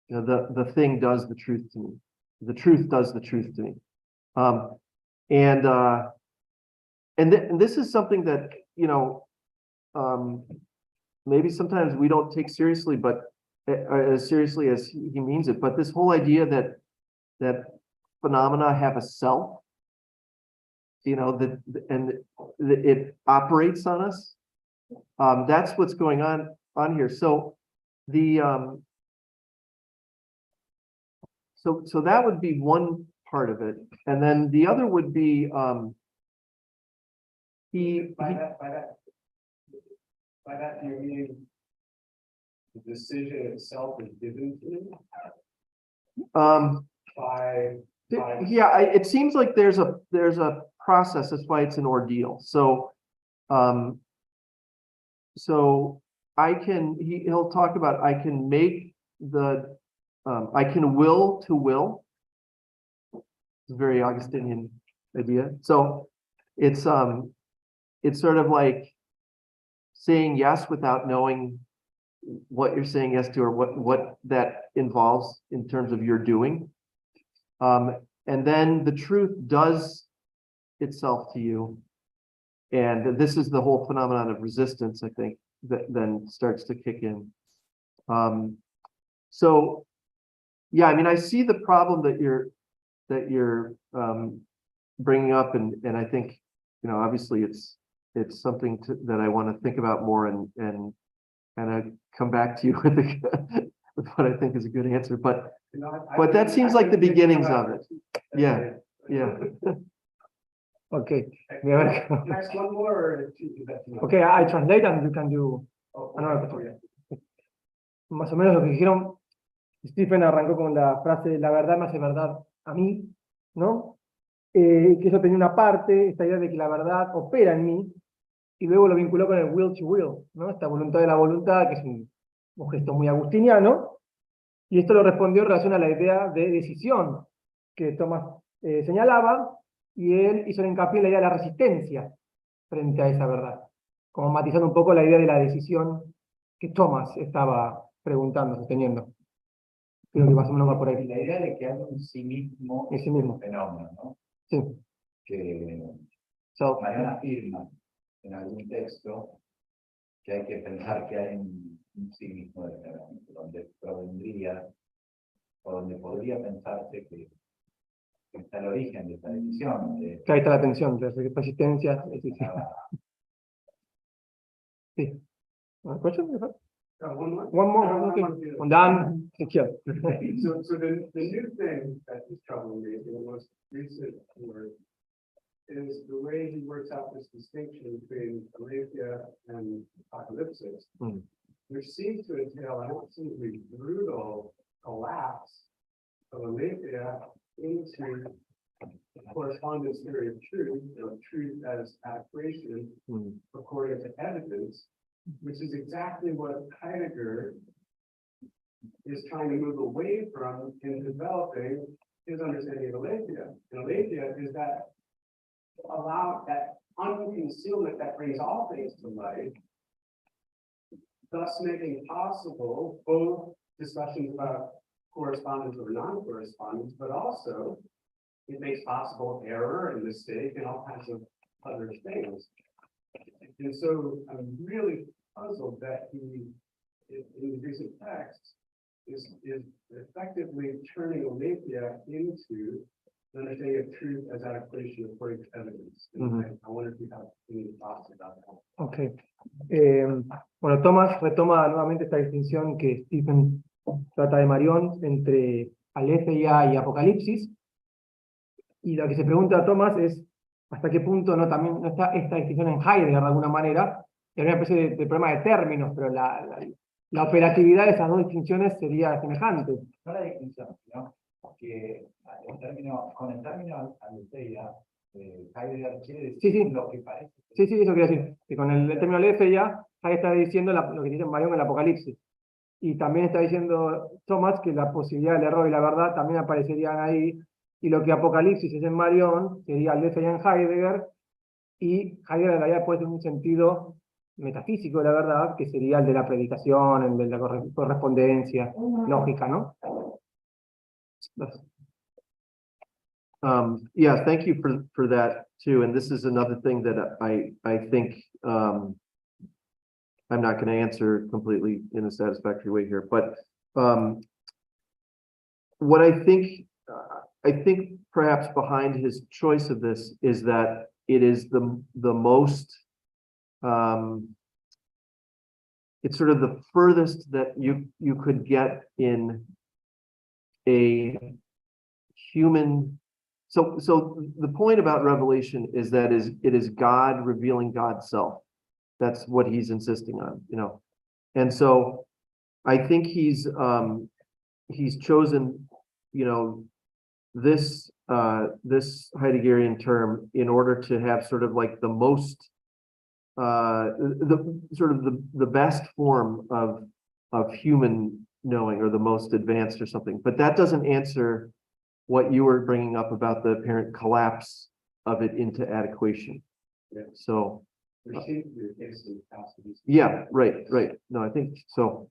You know, the thing does the truth to me. The truth does the truth to me. And this is something that, maybe sometimes we don't take seriously, but as seriously as he means it. But this whole idea that phenomena have a self, and it operates on us. That's what's going on here. So so that would be one part of it, and then the other would be By that, do you mean the decision itself is given to you? Yeah, it seems like there's a process. That's why it's an ordeal. So so he'll talk about, I can make I can will to will. It's a very Augustinian idea. So it's sort of like saying yes without knowing what you're saying yes to, or what that involves in terms of your doing. And then the truth does itself to you. And this is the whole phenomenon of resistance, I think, that then starts to kick in. So yeah, I mean, I see the problem that you're bringing up, and I think, obviously it's something that I want to think about more and I come back to you with what I think is a good answer. But that seems like the beginnings of it. Yeah. Okay. Next one more. Okay, I translate and you can do. Más o menos lo que dijeron, Stephen arrancó con la frase, la verdad me hace verdad a mí, ¿no? Que eso tenía una parte, esta idea de que la verdad opera en mí, y luego lo vinculó con el will to will, ¿no? Esta voluntad de la voluntad, que es un gesto muy agustiniano, y esto lo respondió en relación a la idea de decisión que Thomas señalaba, y él hizo el hincapié en la idea de la resistencia frente a esa verdad, como matizando un poco la idea de la decisión que Thomas estaba preguntando, sosteniendo. Creo que más o menos va por ahí. La idea de que hay un sí mismo, En sí mismo. fenómeno, ¿no? Sí. Que So, Marion afirma en algún texto que hay que pensar que hay un sí mismo de fenómeno, donde provendría, o donde podría pensarse que está el origen de esta decisión. De, que ahí está la tensión, de resistencia. Sí. Sí. One question? One more. One more, okay. And done. Thank you. So the new thing that is troubling me, the most recent word, is the way he works out this distinction between aletheia and apocalypsis, which seems to entail an absolutely brutal collapse of aletheia into correspondence theory of truth, truth as adequation, according to evidence, which is exactly what Heidegger is trying to move away from in developing his understanding of aletheia. And aletheia is that unconcealment that brings all things to light, thus making possible both discussions about correspondence or non-correspondence, but also it makes possible error and mistake and all kinds of other things. And so I'm really puzzled that he, in the recent text, is effectively turning aletheia into an understanding of truth as adequation according to evidence. And I wonder if you have any thoughts about that. Okay. Bueno, Thomas retoma nuevamente esta distinción que Stephen trata de Marion entre aletheia y apocalipsis. Y lo que se pregunta a Thomas es hasta qué punto no también no está esta distinción en Heidegger de alguna manera. Hay una especie de problema de términos, pero la operatividad de esas dos distinciones sería semejante. no la distinción, sino que con el término aletheia, Heidegger quiere decir lo que parece. Sí, eso quiere decir, que con el término aletheia, ahí está diciendo lo que dice Marion en el Apocalipsis. Y también está diciendo Thomas que la posibilidad del error y la verdad también aparecerían ahí, y lo que Apocalipsis es en Marion sería aletheia en Heidegger, y Heidegger en realidad puede tener un sentido metafísico de la verdad, que sería el de la predicación, el de la correspondencia lógica, ¿no? Yeah, thank you for that too. And this is another thing that I think I'm not going to answer completely in a satisfactory way here, but what I think perhaps behind his choice of this is that it is the most it's sort of the furthest that you could get in a human. So the point about Revelation is that it is God revealing God's self. That's what he's insisting on, you know. And so I think he's chosen, you know, this Heideggerian term in order to have sort of like the most the best form of human knowing, or the most advanced or something. But that doesn't answer what you were bringing up about the apparent collapse of it into adequation. Yeah. So yeah, right. No, I think so.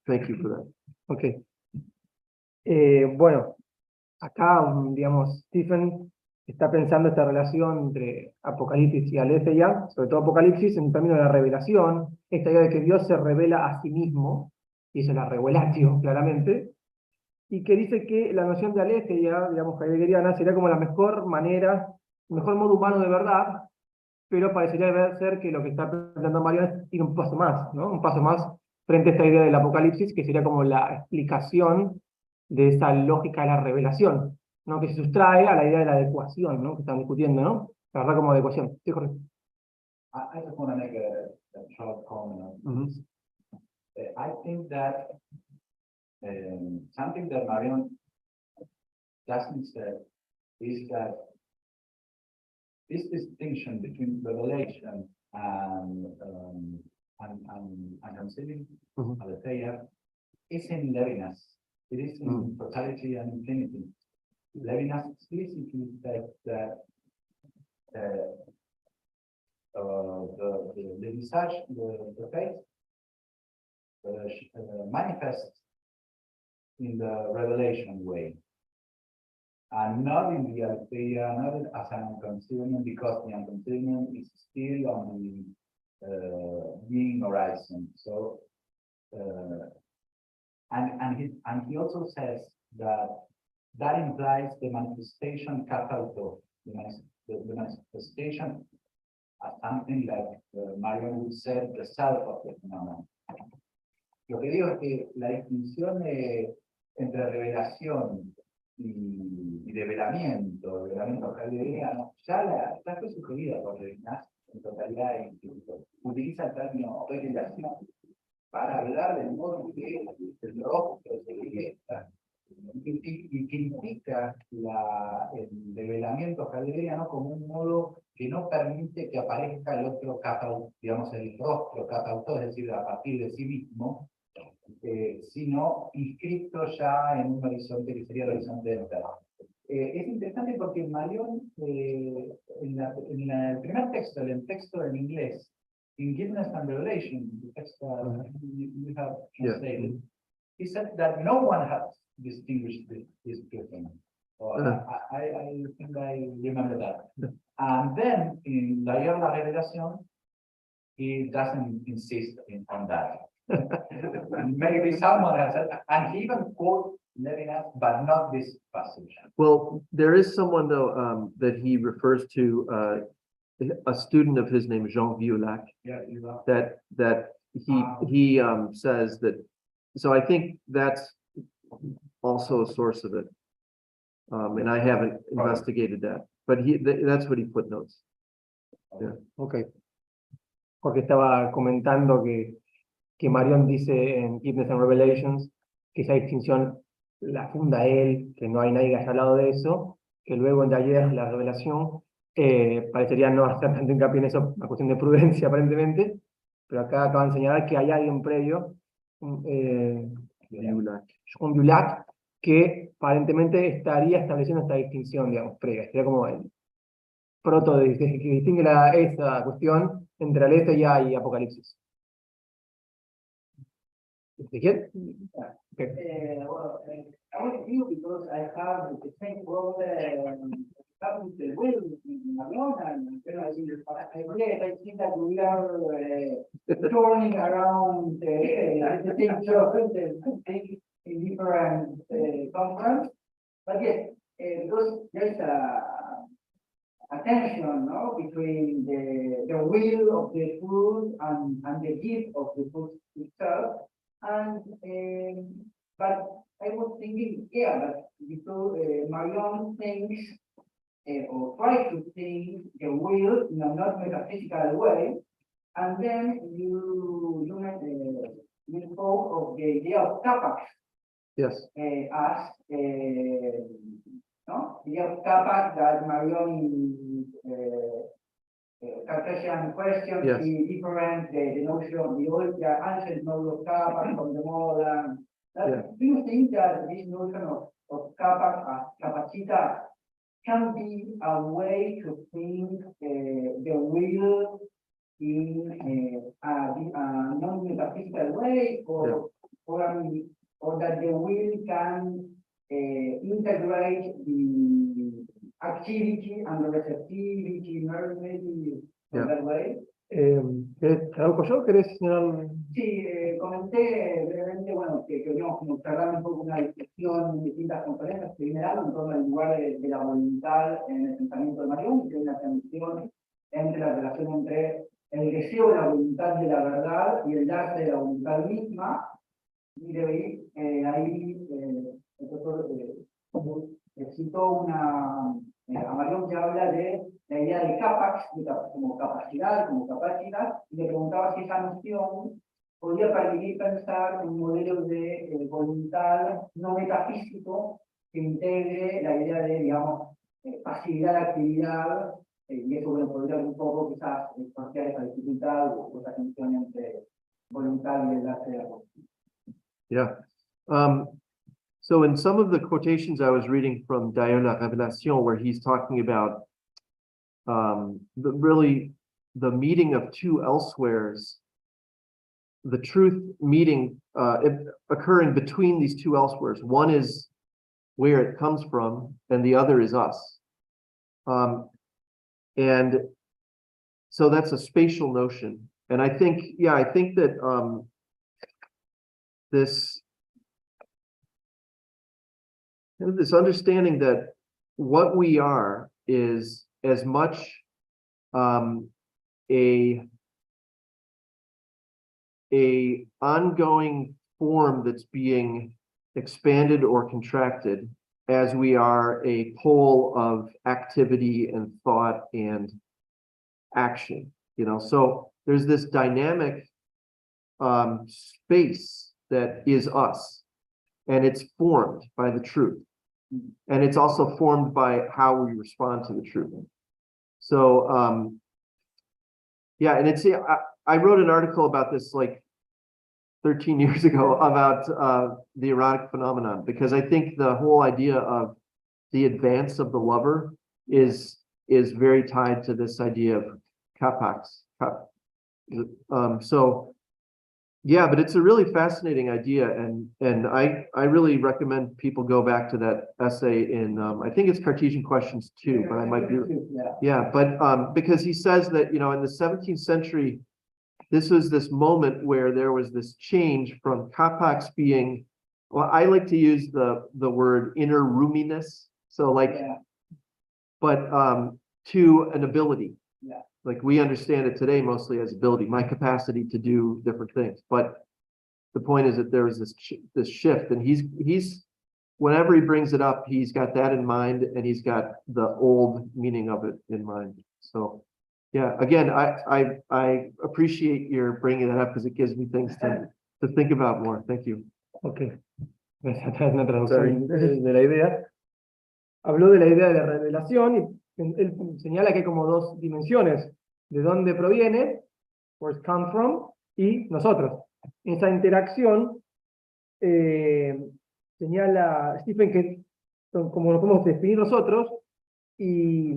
Thank you for that. Okay. Bueno, acá, digamos, Stephen está pensando esta relación entre Apocalipsis y aletheia, sobre todo Apocalipsis, en términos de la revelación, esta idea de que Dios se revela a sí mismo, y eso es la revelatio, claramente, y que dice que la noción de aletheia, digamos, heideggeriana, sería como la mejor manera, el mejor modo humano de verdad, pero parecería ser que lo que está planteando Marion es ir un paso más, ¿no? Un paso más frente a esta idea del Apocalipsis, que sería como la explicación de esa lógica de la revelación, ¿no? Que se sustrae a la idea de la adecuación, ¿no? Que están discutiendo, ¿no? La verdad como adecuación. Sí, correcto. I just want to make a short comment on this. I think that something that Marion doesn't say is that this distinction between revelation and conceiving Mhm. aletheia is in Levinas. It is in totality and infinity. Levinas explicitly says that the visage, the face, manifests in the revelation way, and not in the aletheia, not as an unconcealment, because the unconcealment is still on the being horizon. So, and he also says that that implies the manifestation capital, the manifestation as something like Marion would say, the self of the phenomenon. Lo que digo es que la distinción entre revelación y develamiento heideggeriano, ya fue sugerida por Levinas en totalidad e instituto. Utiliza el término revelación para hablar del modo que el rostro se manifiesta y critica el develamiento heideggeriano como un modo que no permite que aparezca el otro capa, digamos, el rostro capautor, es decir, a partir de sí mismo, sino inscrito ya en un horizonte que sería el horizonte del terror. Es interesante porque Marion, en el primer texto, el texto en inglés, in Giveness and Revelation, the text you have translated, he said that no one has distinguished this difference. I think I remember that. And then in La Guerra de la Revelación, he doesn't insist on that. Maybe someone has said, and he even quote Levinas, but not this passage. Well, there is someone though that he refers to, a student of his named Jean Violac, Yeah, you know. that he says that. So I think that's also a source of it. And I haven't investigated that, but that's what he footnotes. Yeah. Ok. Porque estaba comentando que Marion dice en Giveness and Revelations que esa distinción la funda él, que no hay nadie que haya hablado de eso, que luego en Taller, la revelación, parecería no hacer tanto hincapié en eso, una cuestión de prudencia aparentemente, pero acá acaba de enseñar que hay alguien previo, John Dulac, que aparentemente estaría estableciendo esta distinción, digamos, previa, sería como el proto que distingue esa cuestión entre aletheia y Apocalipsis. ¿Ezequiel? Okay. Well, I want to you because I have the same problem with the will in Marion, and I think that we are turning around the same circle in different conference. But yes, because there's a tension, no, between the will of the food and the gift of the food itself. And but I was thinking, yeah, but because Marion thinks or tries to think the will in a not metaphysical way, and then you spoke of the idea of capax. Yes. As no, the idea of capax that Marion Cartesian question Yes. is different, the notion of the ancient notion of capax from the modern. Do you think that this notion of capax as capacita can be a way to think the will in a non-metaphysical way, or that the will can integrate the activity and the receptivity, maybe in that way? ¿Traduzco yo? ¿Querés señalar? Sí, comenté brevemente, bueno, que queríamos como cerrar un poco una discusión en distintas conferencias que viene dando en torno al lugar de la voluntad en el pensamiento de Marion, y que hay una tensión entre la relación entre el deseo de la voluntad de la verdad y el darse de la voluntad misma. Y de ahí el profesor citó a Marion, que habla de la idea de capax como capacidad, y le preguntaba si esa noción podría permitir pensar un modelo de voluntad no metafísico que integre la idea de, digamos, pasividad de actividad, y eso bueno, podría un poco quizás plantear esa dificultad o esa tensión entre voluntad y el arte de la cosa. Yeah. So in some of the quotations I was reading from Diana Révélation, where he's talking about the meeting of two elsewheres, the truth meeting occurring between these two elsewheres. One is where it comes from, and the other is us. And so that's a spatial notion. And I think, yeah, I think that this understanding that what we are is as much a ongoing form that's being expanded or contracted as we are a pole of activity and thought and action, you know. So there's this dynamic space that is us, and it's formed by the truth. And it's also formed by how we respond to the truth. So, yeah, and it's, I wrote an article about this like 13 years ago about the erotic phenomenon, because I think the whole idea of the advance of the lover is very tied to this idea of kapax. So, yeah, but it's a really fascinating idea, and I really recommend people go back to that essay in I think it's Cartesian Questions 2, but I might be, yeah, but because he says that, you know, in the 17th century, this was this moment where there was this change from kapax being, well, I like to use the word inner roominess, so like, but to an ability. Like we understand it today mostly as ability, my capacity to do different things. But the point is that there is this shift, and he's whenever he brings it up, he's got that in mind, and he's got the old meaning of it in mind. So, yeah, again, I appreciate your bringing that up because it gives me things to think about more. Thank you. Okay. Esa es una traducción de la idea. Habló de la idea de la revelación y él señala que hay como dos dimensiones: de dónde proviene, where it comes from, y nosotros. Esa interacción señala Stephen que como lo podemos definir nosotros, y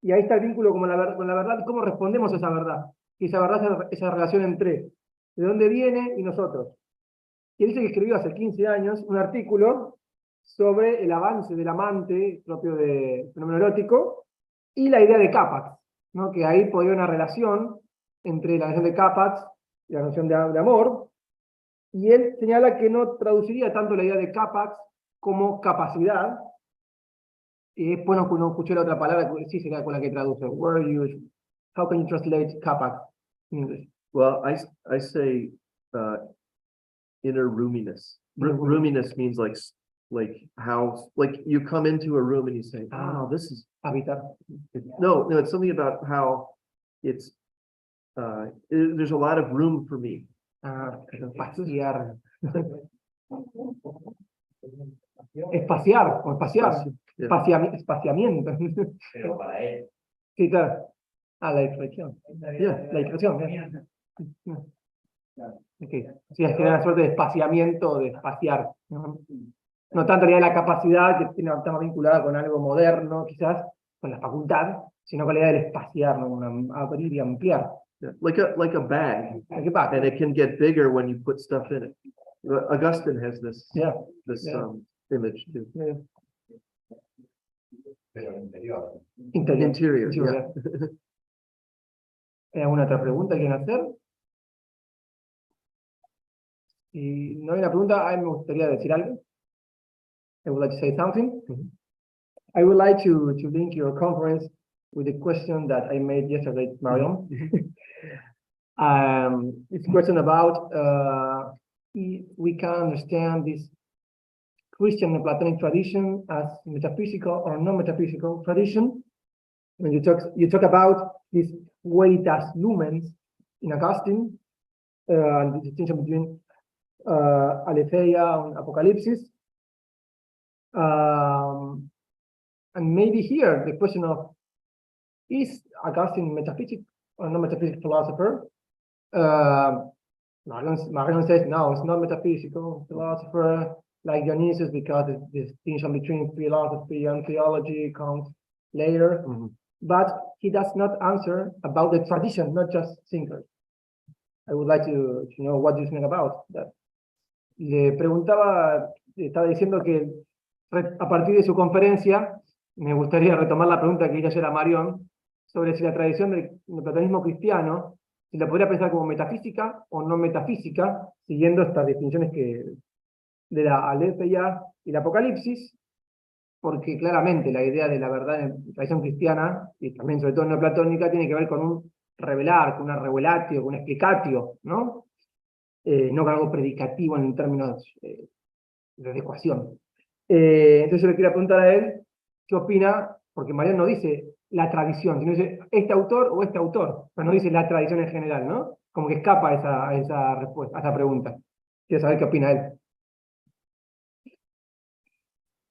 ahí está el vínculo con la verdad y cómo respondemos a esa verdad. Y esa verdad es esa relación entre de dónde viene y nosotros. Y él dice que escribió hace 15 años un artículo sobre el avance del amante propio de fenómeno erótico y la idea de kapax, ¿no? Que ahí podía haber una relación entre la noción de kapax y la noción de amor, y él señala que no traduciría tanto la idea de kapax como capacidad, y después no escuché la otra palabra que sí sería con la que traduce. How can you translate kapax in English? Well, I say inner roominess. Roominess means like how, like you come into a room and you say, oh, this is Habitar. no, it's something about how it's there's a lot of room for me. Espaciar. Espaciar, o espaciar. Yeah. Espaciamiento. Pero para él, Sí, claro. La expresión. Yeah. La expresión. Okay. Sí, es que era una suerte de espaciamiento, de espaciar. No tanto la idea de la capacidad, que está más vinculada con algo moderno, quizás, con la facultad, sino con la idea del espaciar, ¿no? Abrir y ampliar. Yeah. Like a bag, Like a bag. and it can get bigger when you put stuff in it. Augustine has this Yeah. image too. Yeah. pero el interior. Interior, yeah. ¿Hay alguna otra pregunta que quieren hacer? Si no hay una pregunta, a mí me gustaría decir algo. I would like to say something. I would like to link your conference with a question that I made yesterday, Marion. It's a question about if we can understand this Christian and Platonic tradition as metaphysical or non-metaphysical tradition. When you talk about this veritas lumens in Augustine, and the distinction between aletheia and apocalipsis. And maybe here the question of, is Augustine metaphysic or not metaphysical philosopher? Marion says no, it's not metaphysical philosopher like Dionysius, because the distinction between philosophy and theology comes later. But he does not answer about the tradition, not just thinkers. I would like to know what you think about that. Le preguntaba, estaba diciendo que a partir de su conferencia, me gustaría retomar la pregunta que hizo ayer a Marion sobre si la tradición del platonismo cristiano, si la podría pensar como metafísica o no metafísica, siguiendo estas definiciones de la aletheia y el apocalipsis, porque claramente la idea de la verdad en la tradición cristiana, y también sobre todo neoplatónica, tiene que ver con un revelar, con una revelatio, con un explicatio, ¿no? No con algo predicativo en términos de adecuación. Entonces yo le quería preguntar a él, ¿qué opina? Porque Mariano no dice la tradición, sino dice este autor o este autor, pero no dice la tradición en general, ¿no? Como que escapa a esa respuesta, a esa pregunta. Quiero saber qué opina él.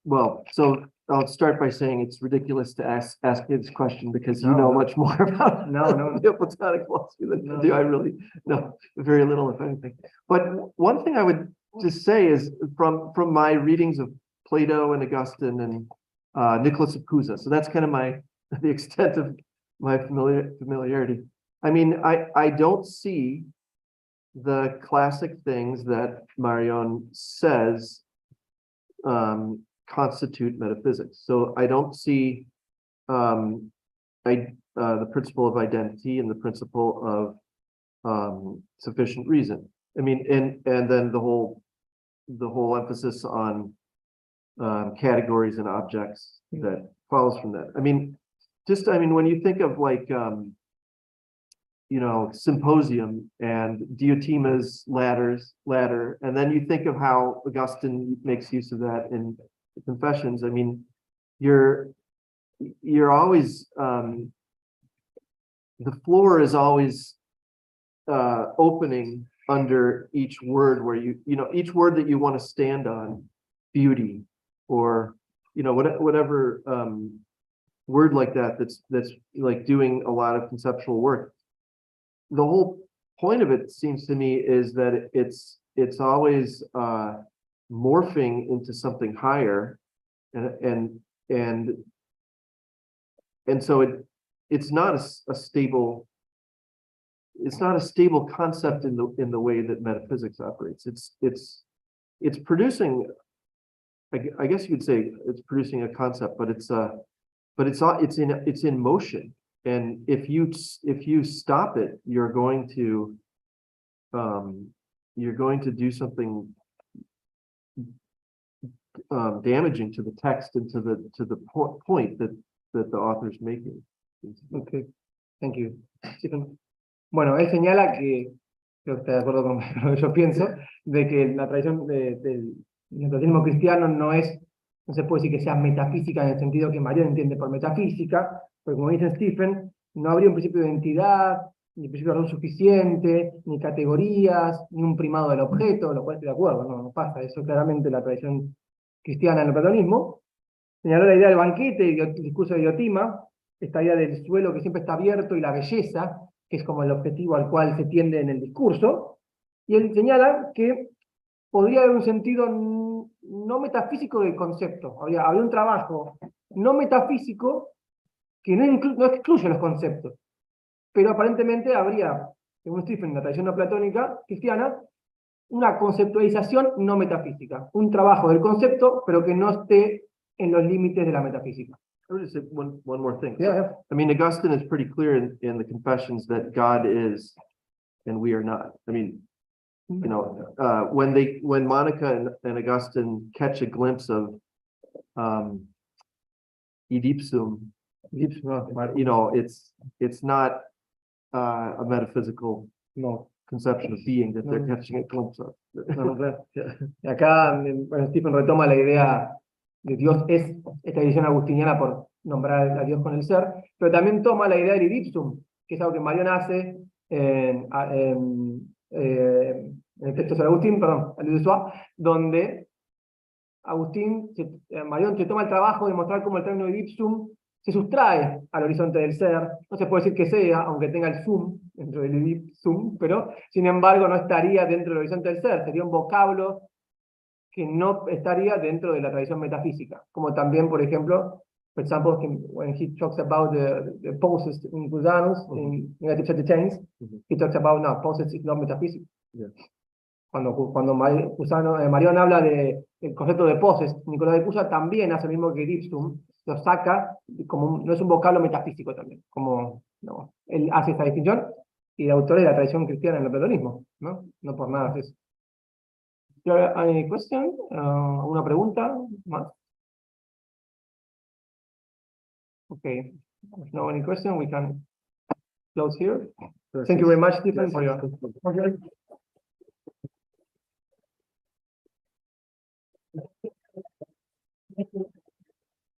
Well, so I'll start by saying it's ridiculous to ask this question because you know much more about Neoplatonic philosophy than I do. I really know very little, if anything. But one thing I would just say is from my readings of Plato and Augustine and Nicholas of Cusa. So that's kind of the extent of my familiarity. I mean, I don't see the classic things that Marion says constitute metaphysics. So I don't see the principle of identity and the principle of sufficient reason. I mean, and then the whole emphasis on categories and objects that follows from that. I mean, when you think of like symposium and Diotima's ladder, and then you think of how Augustine makes use of that in the Confessions. I mean, you're always the floor is always opening under each word where each word that you want to stand on, beauty, or whatever word like that's like doing a lot of conceptual work. The whole point of it seems to me is that it's always morphing into something higher, and so it's not a stable concept in the way that metaphysics operates. It's producing, I guess you could say it's producing a concept, but it's in motion. And if you stop it, you're going to do something damaging to the text and to the point that the author's making. Okay, thank you. Stephen. Bueno, él señala que, creo que está de acuerdo con lo que yo pienso, de que la tradición del neoplatonismo cristiano no se puede decir que sea metafísica en el sentido que Marion entiende por metafísica, porque como dice Stephen, no habría un principio de identidad, ni principio de razón suficiente, ni categorías, ni un primado del objeto, lo cual estoy de acuerdo, no pasa, eso claramente la tradición cristiana en el platonismo. Señaló la idea del banquete y el discurso de Diotima, esta idea del suelo que siempre está abierto y la belleza, que es como el objetivo al cual se tiende en el discurso, y él señala que podría haber un sentido no metafísico del concepto, habría un trabajo no metafísico que no excluye los conceptos, pero aparentemente habría, según Stephen, en la tradición neoplatónica cristiana, una conceptualización no metafísica, un trabajo del concepto, pero que no esté en los límites de la metafísica. I would just say one more thing. Yeah. I mean, Augustine is pretty clear in the Confessions that God is and we are not. I mean, when Monica and Augustine catch a glimpse of Idipsum, it's not a metaphysical conception of being that they're catching a glimpse of. Y acá, bueno, Stephen retoma la idea de Dios es esta visión agustiniana por nombrar a Dios con el ser, pero también toma la idea del idipsum, que es algo que Marion hace en en el texto de Agustín, perdón, a Luis de Soie, donde Marion se toma el trabajo de mostrar cómo el término de ipsum se sustrae al horizonte del ser. No se puede decir que sea, aunque tenga el sum dentro del ipsum, pero sin embargo no estaría dentro del horizonte del ser, sería un vocablo que no estaría dentro de la tradición metafísica. Como también, por ejemplo, for example, when he talks about the poses in Gusanus, in negative set chains, he talks about, no, poses is not metaphysics. Yeah. Cuando Marion habla del concepto de poses, Nicolás de Cusa también hace lo mismo que Ipsum, lo saca como no es un vocablo metafísico también, como no, él hace esta distinción, y el autor de la tradición cristiana en el platonismo, ¿no? No por nada es eso. ¿Hay question? ¿Alguna pregunta más? Okay, if no any question, we can close here. Thank you very much, Stephen, for your